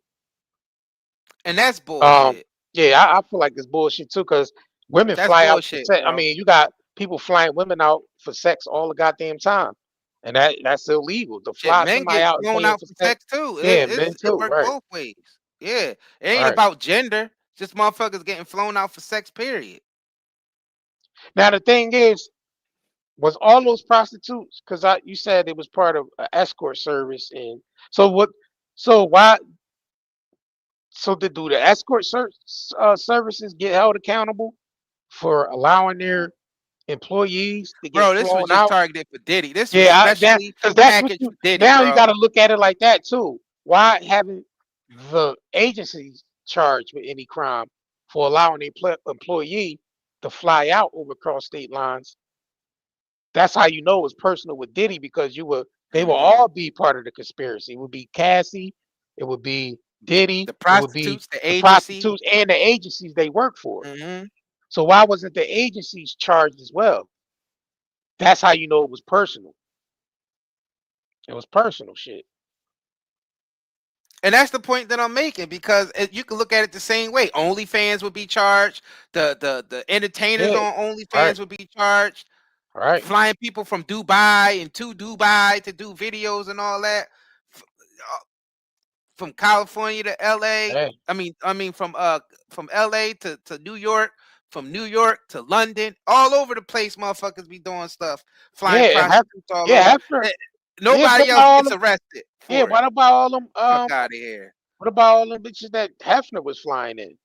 And that's Um, bullshit. yeah, I feel like it's bullshit too, because women That's fly out for bullshit, sex. I bro. mean, you got people flying women out for sex all the goddamn time, and that's illegal. To Shit, fly men somebody get out and flown pay them out for for sex, sex too. yeah, men It too, works right, both ways. Yeah, it ain't right. about gender. Just motherfuckers getting flown out for sex. Period. Now the thing is, was all those prostitutes? Because you said it was part of an escort service, and so what? So why? So do the services get held accountable for allowing their employees to get Bro, this was flown just out? targeted for Diddy. This was Yeah, specially because that's what packaged you for Diddy, now you bro. got to look at it like that too. Why haven't the agencies charged with any crime for allowing a employee to fly out over cross state lines? That's how you know it's personal with Diddy, because they will all be part of the conspiracy. It would be Cassie, it would be Diddy, The it would be prostitutes, the the agency. prostitutes and the agencies they work for. Mm-hmm. So why wasn't the agencies charged as well? That's how you know it was personal. It was personal shit. And that's the point that I'm making, because you can look at it the same way. OnlyFans would be charged. The entertainers Yeah, on right, OnlyFans would be charged. right. Flying people from Dubai and to Dubai to do videos and all that. From California to LA. Hey, I mean from LA to New York from New York to London, all over the place. Motherfuckers be doing stuff, flying prostitutes all over. Hefner. Nobody else gets arrested. Yeah, what about all them? Fuck out of here. What about all them bitches that Hefner was flying in?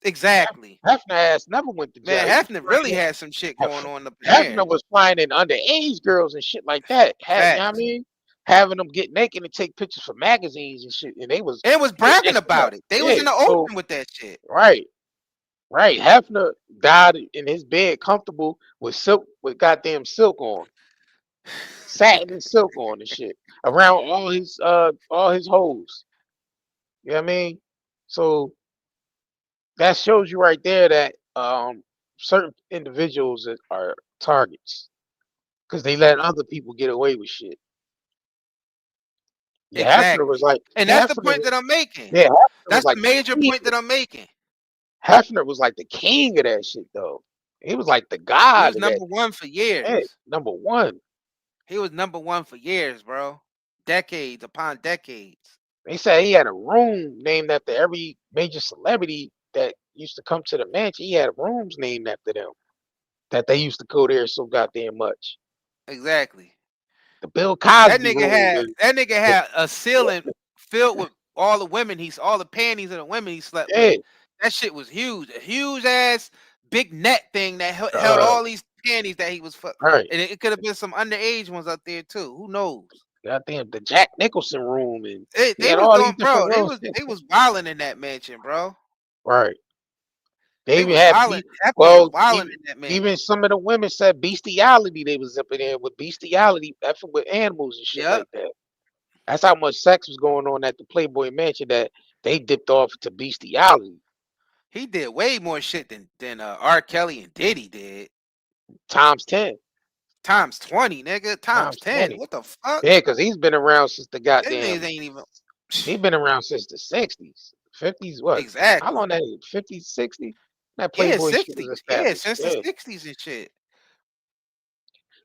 Exactly. Hefner ass never went to jail. Man, Hefner really had some shit going on up there. there. Hefner was flying in underage girls and shit like that. You know what I mean? Having them get naked and take pictures for magazines and shit, and they was bragging about it. They was in the open with that shit. Right. Hefner died in his bed, comfortable with silk, with goddamn silk on, satin and silk on and shit around all his hoes. You know what I mean? So that shows you right there that certain individuals are targets because they let other people get away with shit. Yeah, exactly. Hefner was like, and that's the point that I'm making. Yeah, that's like the major point that I'm making. Hefner was like the king of that shit, though. He was like the god. He was number one for years. Yeah, number one. He was number one for years, bro. Decades upon decades. They said he had a room named after every major celebrity that used to come to the mansion. He had rooms named after them. That they used to go there so goddamn much. Exactly. The Bill Cosby. That nigga had a ceiling filled with all the women all the panties of the women he slept with. That shit was huge. A huge ass big net thing that held all these panties that he was fucking. Right. And it could have been some underage ones up there too. Who knows? Goddamn, the Jack Nicholson room and they was wilding in that mansion, bro. Right. They even had even some of the women said bestiality. They was up in there with bestiality, effing with animals and shit like that. That's how much sex was going on at the Playboy Mansion that they dipped off to bestiality. He did way more shit than R. Kelly and Diddy did. Times 10. Times 20, nigga. Times 10. 20. What the fuck? Yeah, because he's been around since the goddamn. Ain't even. He's been around since the 60s. 50s, what? Exactly. How long that is? 50s, 60s? That Playboy shit was established. Since the 60s and shit.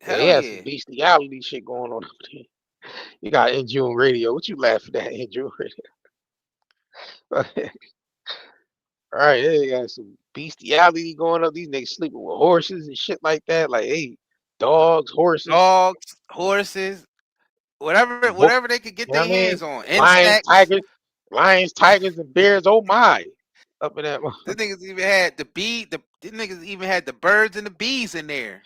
Hell yeah. Some bestiality shit going on up there. You got NJune Radio. What you laughing at, NJune Radio? All right, they got some bestiality going up. These niggas sleeping with horses and shit like that. Like, hey, dogs, horses, whatever they could get their hands on. Lions, tigers, and bears. Oh my! Up in that. The niggas even had the niggas even had the birds and the bees in there.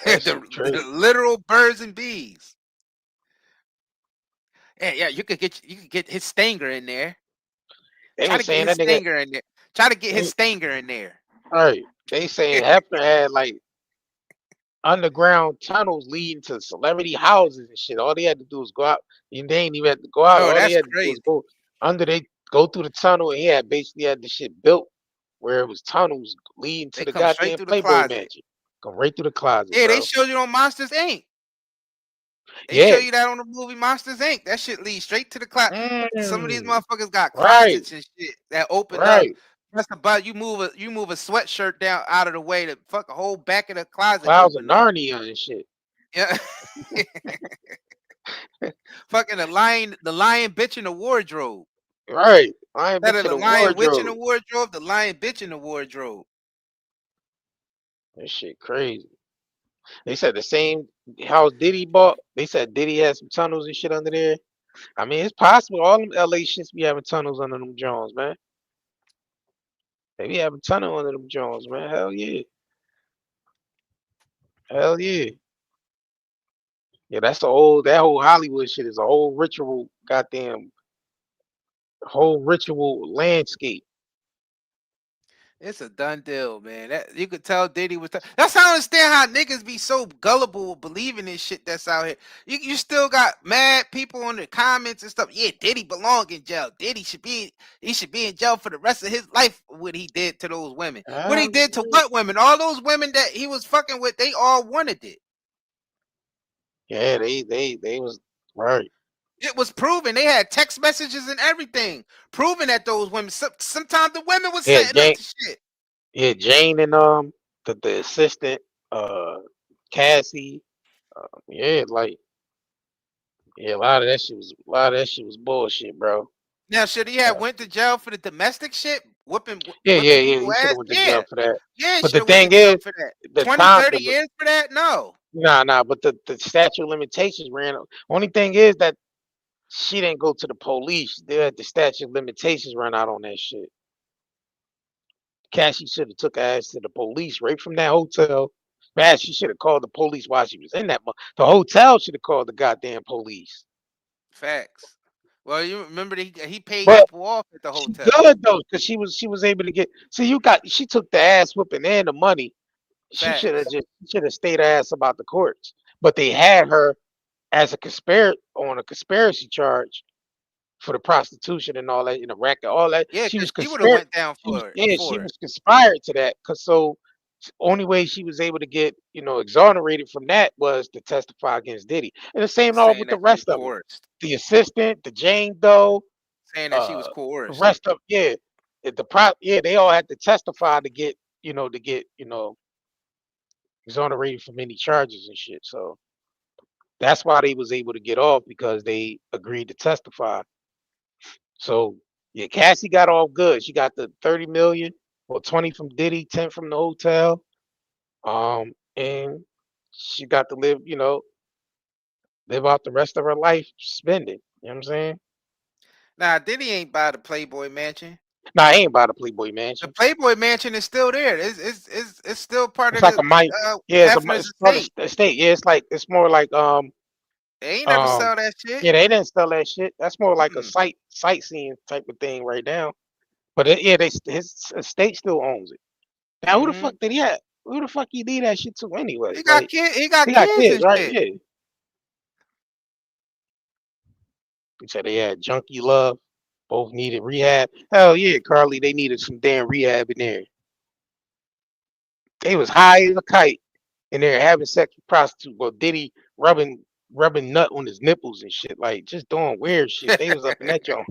the literal birds and bees. Yeah, you could get his stinger in there. Try to get his stinger in there. Try to get his stinger in there. All right. They saying Hefner had like underground tunnels leading to celebrity houses and shit. All they had to do was go out. And they ain't even had to go out. Oh, all that's they had crazy. to do was go through the tunnel, and he basically had the shit built where it was tunnels leading to the goddamn Playboy Mansion. Go right through the closet. Yeah, bro. they showed you on Monsters Inc. They show you that on the movie Monsters Inc. That shit leads straight to the closet. Some of these motherfuckers got closets and shit that open up. Press the button, you move a sweatshirt down out of the way to fuck a whole back of the closet. Clouds of Narnia and shit. Yeah. Fucking the lion bitch in the wardrobe. Right. Lion bitch in the wardrobe. Witch in the wardrobe, the lion bitch in the wardrobe. That shit crazy. They said the same house Diddy bought. They said Diddy had some tunnels and shit under there. I mean, it's possible all them LA shits be having tunnels under them Jones, man. They be having tunnel under them Jones, man. Hell yeah. Hell yeah. Yeah, that whole Hollywood shit is a whole ritual, goddamn whole ritual landscape. It's a done deal, man. That you could tell Diddy was. That's how I understand how niggas be so gullible believing this shit that's out here. You still got mad people on the comments and stuff. Yeah, Diddy belong in jail. Diddy should be in jail for the rest of his life. What he did to those women. What he did to what women? All those women that he was fucking with, they all wanted it. Yeah, they was right. It was proven. They had text messages and everything proving that those women. Sometimes the women was setting up the shit. Yeah, Jane and the assistant, Cassie. A lot of that shit was bullshit, bro. Now, should he have went to jail for the domestic shit? whipping Yeah. people He should have ass. went to jail for that. Yeah, But should the have went to thing jail is, for that. the 20, time, 30 years for that? No. nah. But the statute of limitations ran. Only thing is that she didn't go to the police. They had the statute of limitations run out on that shit. Cassie should have took her ass to the police right from that hotel. Man, she should have called the police while she was in that. The hotel should have called the goddamn police. Facts. Well, you remember that he paid But people off at the she hotel. good though, because she was able to get. See, she took the ass whipping and the money. She should have stayed her ass about the courts. But they had her as on a conspiracy charge for the prostitution and all that, racket, all that. Yeah, She because was she would have conspired. went down for She it. was conspired to that. Cause so only way she was able to get, exonerated from that was to testify against Diddy. And the same all Saying with the that she was rest of them. coerced. The assistant, the Jane Doe, Saying that she was the coerced. rest of they all had to testify to get, exonerated from any charges and shit. So that's why they was able to get off, because they agreed to testify. So yeah, Cassie got off good. She got the 30 million, or 20 from Diddy, 10 from the hotel. And she got to live out the rest of her life spending. You know what I'm saying? Nah, Diddy ain't buy the Playboy Mansion. Nah, he ain't buy the Playboy The Mansion. Playboy Mansion is still there. It's still part It's of like Hefner's it's part of estate. the estate. Yeah, it's more like They ain't never sell that shit. yeah, they didn't sell that shit. That's more like a sightseeing type of thing right now. But his estate still owns it. Now who the fuck did he have? Who the fuck he leave that shit to anyway? He got He got got kids kids, and right? shit. Yeah. He said they had junkie love. Both needed rehab. Hell yeah, Carly, they needed some damn rehab in there. They was high as a kite in there having sex with prostitutes. Well, Diddy rubbing nut on his nipples and shit, like just doing weird shit. They was up in that joint.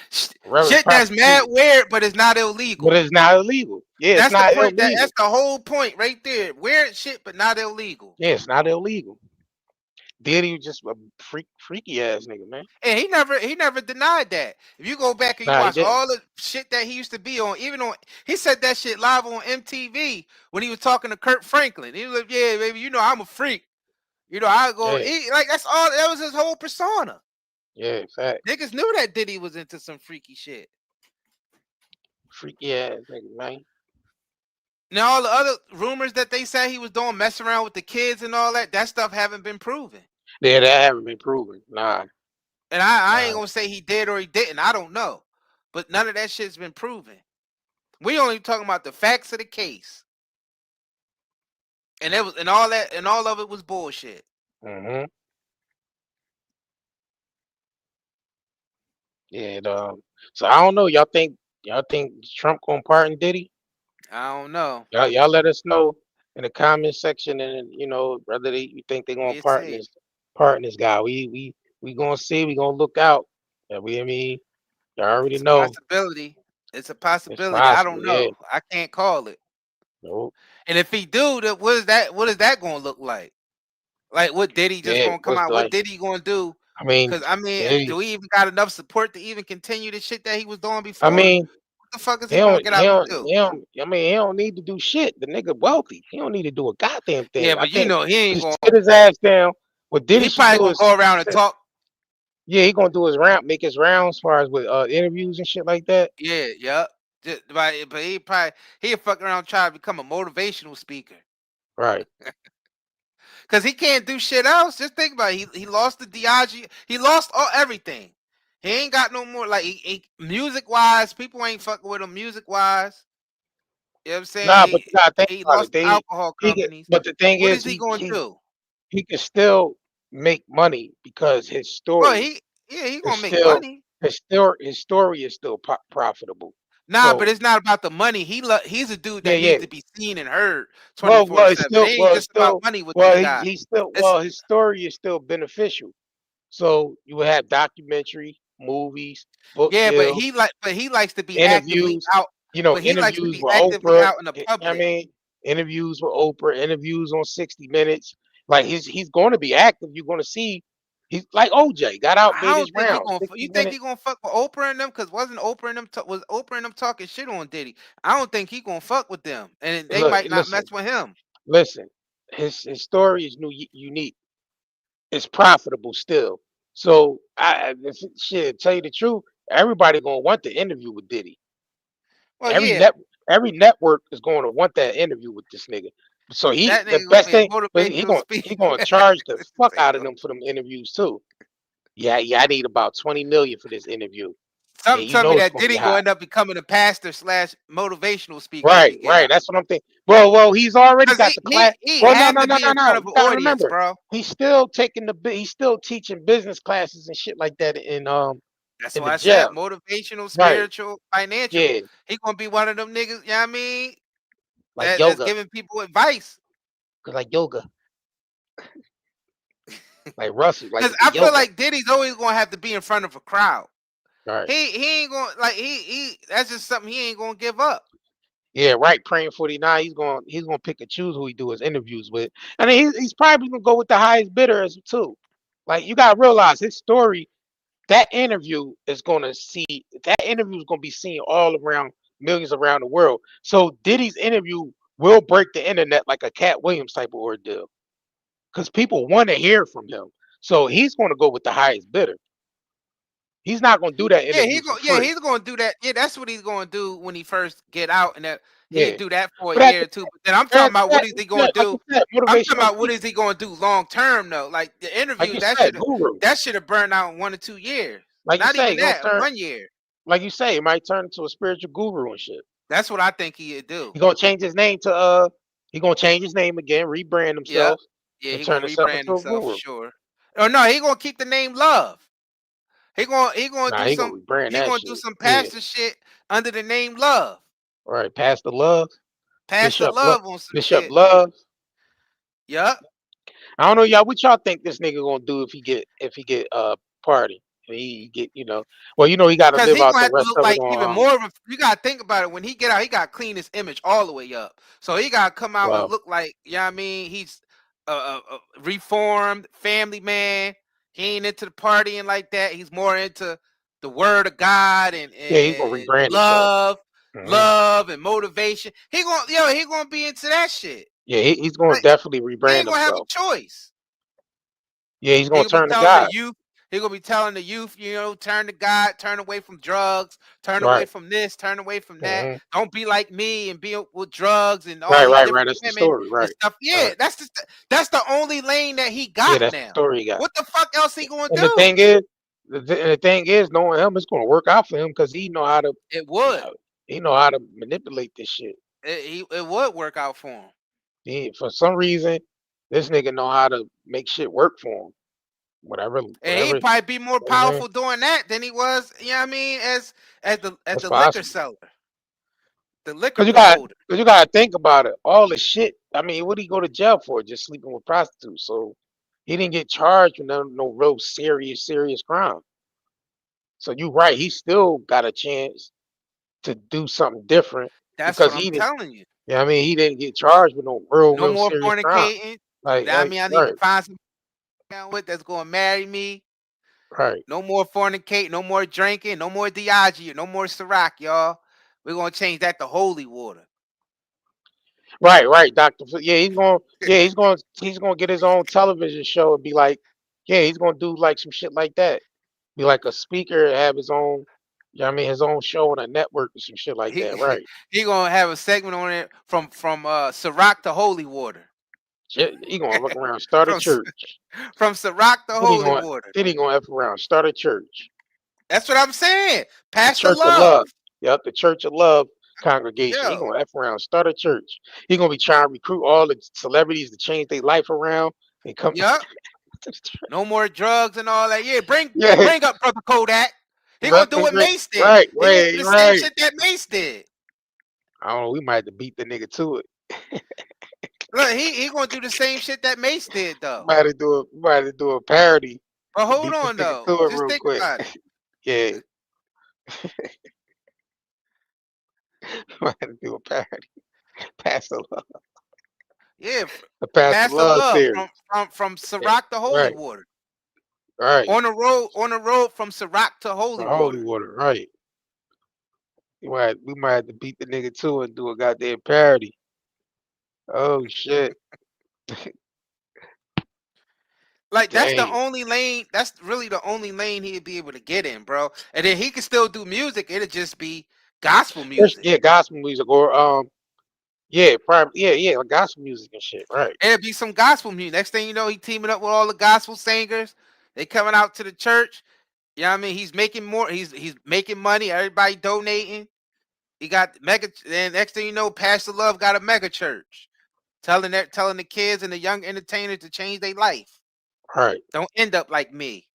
Shit that's mad weird, but it's not illegal. But it's not illegal. Yeah, that's it's not the point. illegal. That's the whole point right there. Weird shit, but not illegal. Yeah, it's not illegal. Diddy was just a freaky ass nigga, man. And he never denied that. If you go back and you watch all the shit that he used to be on, he said that shit live on MTV when he was talking to Kurt Franklin. He was like, "Yeah, baby, I'm a freak. I go like that's all. That was his whole persona." Yeah, fact. Niggas knew that Diddy was into some freaky shit. Freaky ass nigga, man. Now all the other rumors that they said he was doing, messing around with the kids and all that stuff haven't been proven. Yeah, that haven't been proven. Nah. And I ain't gonna say he did or he didn't. I don't know. But none of that shit's been proven. We only talking about the facts of the case. And all of it was bullshit. Mm-hmm. Yeah, so I don't know. Y'all think Trump gonna pardon Diddy? I don't know. Y'all let us know in the comment section, and whether you think they're gonna pardon this guy. We gonna see. We gonna look out. Yeah, y'all already know. Possibility. It's a possibility. It's I don't know. yeah. I can't call it. Nope. And if he do, what is that gonna look like? Like what Diddy just gonna come out? What Diddy gonna do? I mean, do we even got enough support to even continue the shit that he was doing before? I mean, what the fuck is he gonna get out and do? He don't need to do shit. The nigga wealthy. He don't need to do a goddamn thing. Yeah, but he ain't gonna sit his ass down. What Diddy he probably gonna go around and talk. Yeah, he gonna do his make his rounds as far as with interviews and shit like that. Yeah. But he'll fuck around and try to become a motivational speaker. Right. Cause he can't do shit else. Just think about it. He lost the Diageo. He lost everything. He ain't got no more music wise. People ain't fucking with him music wise. You know what I'm saying? Nah, but he lost alcohol companies. But the thing what is he going to do? He can still make money because his story. He gonna make money. His story is still profitable. Nah, but it's not about the money. He's a dude that needs to be seen and heard 24/7. It ain't just about money with this guy. His story is still beneficial. So you would have documentary, movies, book deals, but he likes to be interviews out. Interviews with Oprah. Out in the public. Interviews with Oprah, interviews on 60 Minutes. Like he's going to be active. You're going to see He's like OJ, got out, I made don't his think he rounds. gonna. You think he gonna fuck with Oprah and them? Cause wasn't Oprah and them was Oprah and them talking shit on Diddy? I don't think he gonna fuck with them, and they Look, might not mess with him. listen. His story is unique. It's profitable still. So shit, tell you the truth, everybody gonna want the interview with Diddy. Well, Every yeah, every network is going to want that interview with this nigga. So that the nigga gonna best be a thing, but motivational he speaker. gonna charge the fuck out of them for them interviews too. Yeah, I need about 20 million for this interview. And Something you tell me know it's that gonna be Diddy gonna hot. end up becoming a pastor / motivational speaker if Right, he get right. out. That's what I'm thinking. Well, he's already Cause got the class. he Well, no, have no, to no, be no, in front no. of You an gotta audience, remember, bro. he's still he's still teaching business classes and shit like that That's in why the I said jail. motivational, Right. spiritual, financial. Yeah. He gonna be one of them niggas. You know what I mean? Like That's yoga. giving people advice. Like yoga. Like Russell, like Cause the I feel yoga. like Diddy's always gonna have to be in front of a crowd. Right. He ain't gonna like he. That's just something he ain't gonna give up. Yeah, right. Praying 49. He's gonna pick and choose who he do his interviews with. And he's probably gonna go with the highest bidder as too. Like you gotta realize his story, that interview is gonna be seen all around millions around the world. So Diddy's interview will break the internet like a Cat Williams type of ordeal. Because people want to hear from him. So he's gonna go with the highest bidder. He's not gonna do that interview for free. He's gonna do that. Yeah, that's what he's gonna do when he first get out, and that he'll Yeah. do that for a But year or two. But then I'm talking about what is he gonna like do? you said, I'm talking motivational about what speaker. is he gonna do long term though? Like the Like interview you said, guru. that should have burned out in 1 or 2 years. Like you Not say, even he gonna that, turn. 1 year. Like you say, he might turn into a spiritual guru and shit. That's what I think he'd do. He gonna change his name to He gonna change his name again, rebrand Yeah, himself, yeah, and he turn gonna himself rebrand into a himself for guru. sure. Oh no, he gonna keep the name Love. He gonna Nah, do he gonna some. rebrand He that gonna do shit. some Yeah. pastor shit under the name Love. All right, Pastor Love, Pastor Love on some Bishop shit. Love. Yup. I don't know, y'all. What y'all think this nigga gonna do if he get party? And he get well, he got to Because live he out gonna the have to rest look of it like even on. more of a. You gotta think about it. When he get out, he gotta clean his image all the way up. So he gotta come out and Well, look like, you know what I mean? He's a reformed family man. He ain't into the partying like that. He's more into the word of God and, yeah, he's gonna and rebrand himself. love and motivation. He gonna be into that shit. Yeah, he's gonna Like, definitely he rebrand ain't gonna have a himself. choice. Yeah, he's He gonna gonna be turn to telling the God. youth. He gonna be telling the youth, turn to God, turn away from drugs, turn away Right. from this, turn away from that. Don't be like me and be with drugs and all Right, these right, right. different That's the women story. and Right. stuff. Yeah, Right. that's the only lane that he Yeah, got that's the now. story he got. What the fuck else he gonna And do? the thing is, knowing him, it's gonna work out for him because he know how to. It would. He know how to manipulate this shit. It would work out for him. For some reason, this nigga know how to make shit work for him. Whatever. And he'd probably be more powerful doing that than he was, you know what I mean, as the liquor possible. seller. The liquor Cause promoter. you gotta think about it. All the shit. I mean, what did he go to jail for? Just sleeping with prostitutes. So he didn't get charged with no real serious crime. So you're right. He still got a chance to do something different That's because what I'm he didn't. telling you. Yeah, I mean, he didn't get charged with no real No more serious crime. fornicating. Like, I mean, I need right, to find some that's gonna marry me. right, No more fornicate, no more drinking, no more Diageo, no more Ciroc, y'all. We're gonna change that to holy water. right, Doctor. Yeah, he's gonna get his own television show and be like, yeah, he's gonna do like some shit like that. Be like a speaker, have his own, his own show on a network or some shit like He that. Right. he gonna have a segment on it from Ciroc to holy water. He gonna look around, start a church. From Ciroc to holy water. Then he gonna F around, start a church. That's what I'm saying. Pass the Church of love. Love. Yep, the Church of Love congregation. Yeah. He gonna F around, start a church. He gonna be trying to recruit all the celebrities to change their life around and come. Yep. No more drugs and all that. Yeah, bring up Brother Kodak. He gonna do what Mace did. Right, He gonna do the same shit that Mace did. I don't know. We might have to beat the nigga to it. Look, he gonna do the same shit that Mace did though. Might have to do a parody. But hold on though. Just think about it. Yeah. Might have to do a parody. Pass the love. Yeah. The Pass the Love series. from Ciroc to holy water. Right. On the road from Ciroc to Holy Holy Water. water, right. We might have to beat the nigga too and do a goddamn parody. Oh shit. Like that's the Dang. only lane. That's really the only lane he'd be able to get in, bro. And then he could still do music. It'd just be gospel music. Yeah, gospel music or like gospel music and shit, right. It'd be some gospel music. Next thing you know, he teaming up with all the gospel singers. They coming out to the church. You know what I mean? He's making more. He's making money. Everybody donating. He got mega. And next thing you know, Pastor Love got a mega church, telling the kids and the young entertainers to change their life. Right. Don't end up like me.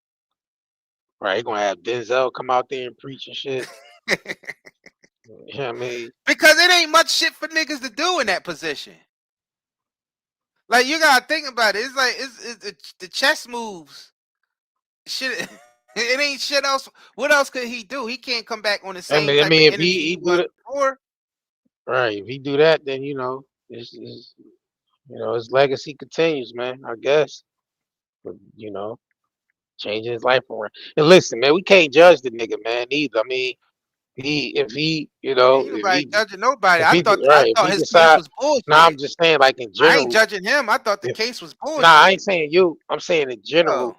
Right. He gonna have Denzel come out there and preach and shit. You know what I mean? Because it ain't much shit for niggas to do in that position. Like you gotta think about it. It's like it's the chess moves. Shit, it ain't shit else. What else could he do? He can't come back on the same I type of mean if energy he he do was that, before. right, if he do that, then it's his legacy continues, man, I guess. But changing his life around. And listen, man, we can't judge the nigga, man, either. I mean, Ain't nobody judging nobody. if he I if thought he his case decide, was no, I'm bullshit. just saying, like in I ain't general, judging him. I thought the if case was nah, I bullshit. ain't saying you. I'm saying in general, Oh,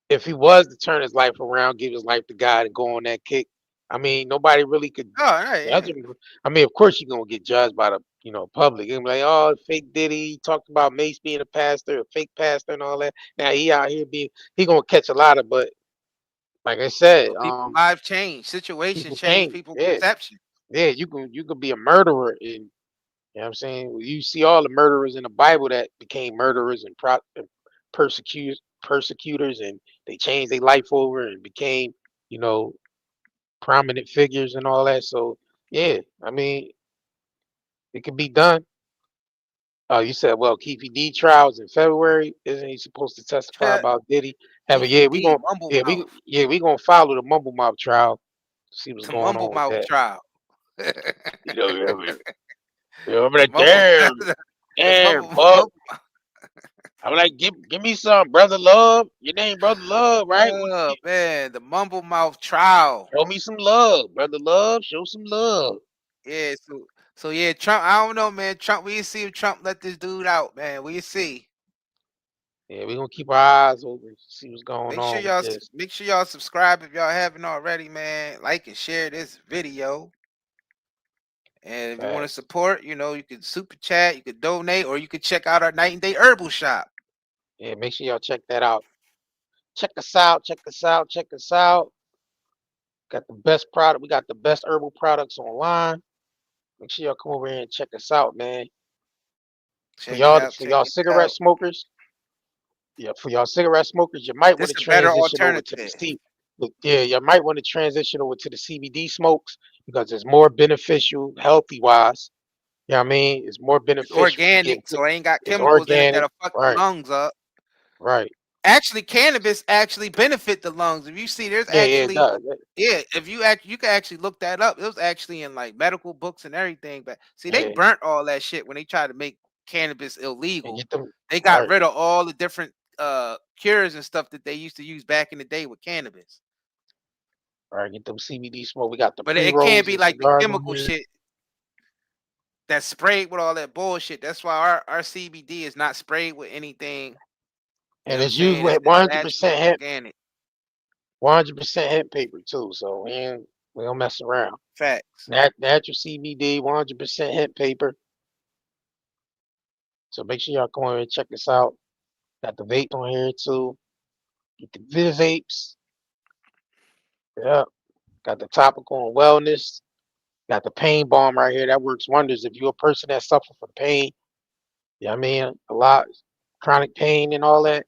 if he was to turn his life around, give his life to God, and go on that kick, I mean, nobody really could oh, right, judge yeah. him. I mean, of course, you're gonna get judged by the public. You're gonna be like, oh, fake Diddy. He talked about Mace being a pastor, a fake pastor, and all that. Now he out here he gonna catch a lot of, but like I said, But people lives change, situations people change, change. people Yeah, perception. yeah. You can be a murderer, and you know what I'm saying. You see all the murderers in the Bible that became murderers and persecutors, and they changed their life over and became you know prominent figures and all that. So yeah, I mean, it can be done. Oh, you said, well, Keefy D trials in February. Isn't he supposed to testify about Diddy? Keefy D, Mumble Mouth, we gonna follow the Mumble Mouth trial, see what's the going Mumble on with Mouth that. trial. I'm like, Mumble, the damn, Buck. I'm like, give me some, brother Love. Your name, brother Love, right? Oh man, the Mumble Mouth trial. Show me some love, brother Love. Show some love. Yeah, so yeah, Trump. I don't know, man. Trump, we see if Trump let this dude out, man. We see. Yeah, we gonna keep our eyes open, see what's going Make sure on with y'all this. subscribe if y'all haven't already, man. Like and share this video. And if you want to Facts. support, you can super chat, you could donate, or you could check out our night and day herbal shop. Yeah, make sure y'all check that out. Check us out. Check us out. Check us out. Got the best product. We got the best herbal products online. Make sure y'all come over here and check us out, man. For Check it y'all, out. for Check y'all it cigarette out. smokers, yeah, for y'all cigarette smokers, you might want This to a better transition over to the alternative. yeah, you might want to transition over to the CBD smokes because it's more beneficial, healthy wise. You know what I mean? It's more It's beneficial for getting. organic, so it ain't got It's chemicals in it organic, that'll fuck your right? lungs up. Right. Actually, cannabis actually benefit the lungs. If you see, there's Yeah, yeah, it actually, does. if you can actually look that up. It was actually in like medical books and everything. But see, they Yeah, burnt all that shit when they tried to make cannabis and illegal. get them They got right. rid of all the different cures and stuff that they used to use back in the day with cannabis. All right, get them CBD smoke. We got the But it can't pre-rolls be and like the cigars on chemical here. shit that's sprayed with all that bullshit. That's why our CBD is not sprayed with anything. You know And what I'm it's used saying? with It's 100% natural, hemp, organic. 100% hemp paper too. So we don't mess around. Facts. Natural CBD, 100% hemp paper. So make sure y'all come over and check us out. Got the vape on here too. Get the Viz vapes. Yeah. Got the topical and wellness. Got the pain balm right here. That works wonders if you're a person that suffers from pain. You know what I mean? A lot chronic pain and all that.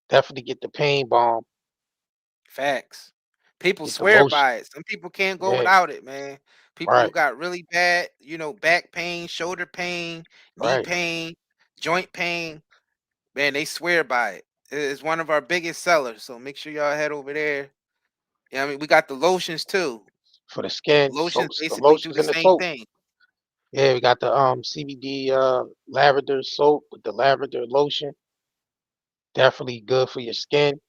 Definitely get the pain balm. Facts. People Get the swear lotion. by it. Some people can't go Yeah. without it, man. People who Right. got really bad, back pain, shoulder pain, knee Right. pain, joint pain, man, they swear by it. It's one of our biggest sellers. So make sure y'all head over there. Yeah, I mean, we got the lotions too. For the skin, Lotions soaps, the basically do lotions the and the same soap. thing. Yeah, we got the CBD lavender soap with the lavender lotion. Definitely good for your skin.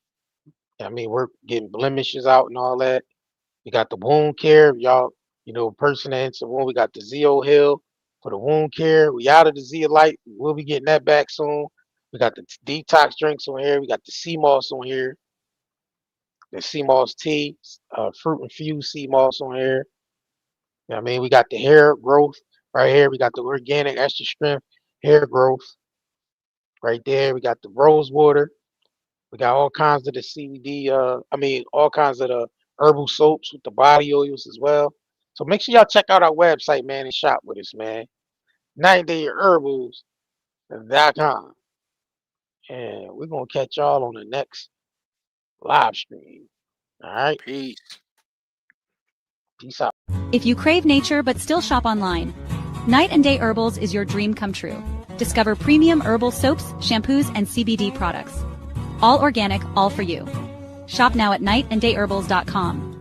I mean, we're getting blemishes out and all that. We got the wound care, y'all. Person that's the one. We got the Zeo Hill for the wound care. We out of the Zeolite. We'll be getting that back soon. We got the detox drinks on here. We got the sea moss on here. The sea moss tea, fruit infused sea moss on here. I mean, we got the hair growth right here. We got the organic extra strength hair growth right there. We got the rose water. We got all kinds of the CBD. All kinds of the herbal soaps with the body oils as well. So make sure y'all check out our website, man, and shop with us, man. 90dayherbals.com. And we're going to catch y'all on the next live stream. All right? Peace. Peace out. If you crave nature but still shop online, Night and Day Herbals is your dream come true. Discover premium herbal soaps, shampoos, and CBD products. All organic, all for you. Shop now at nightandayherbals.com.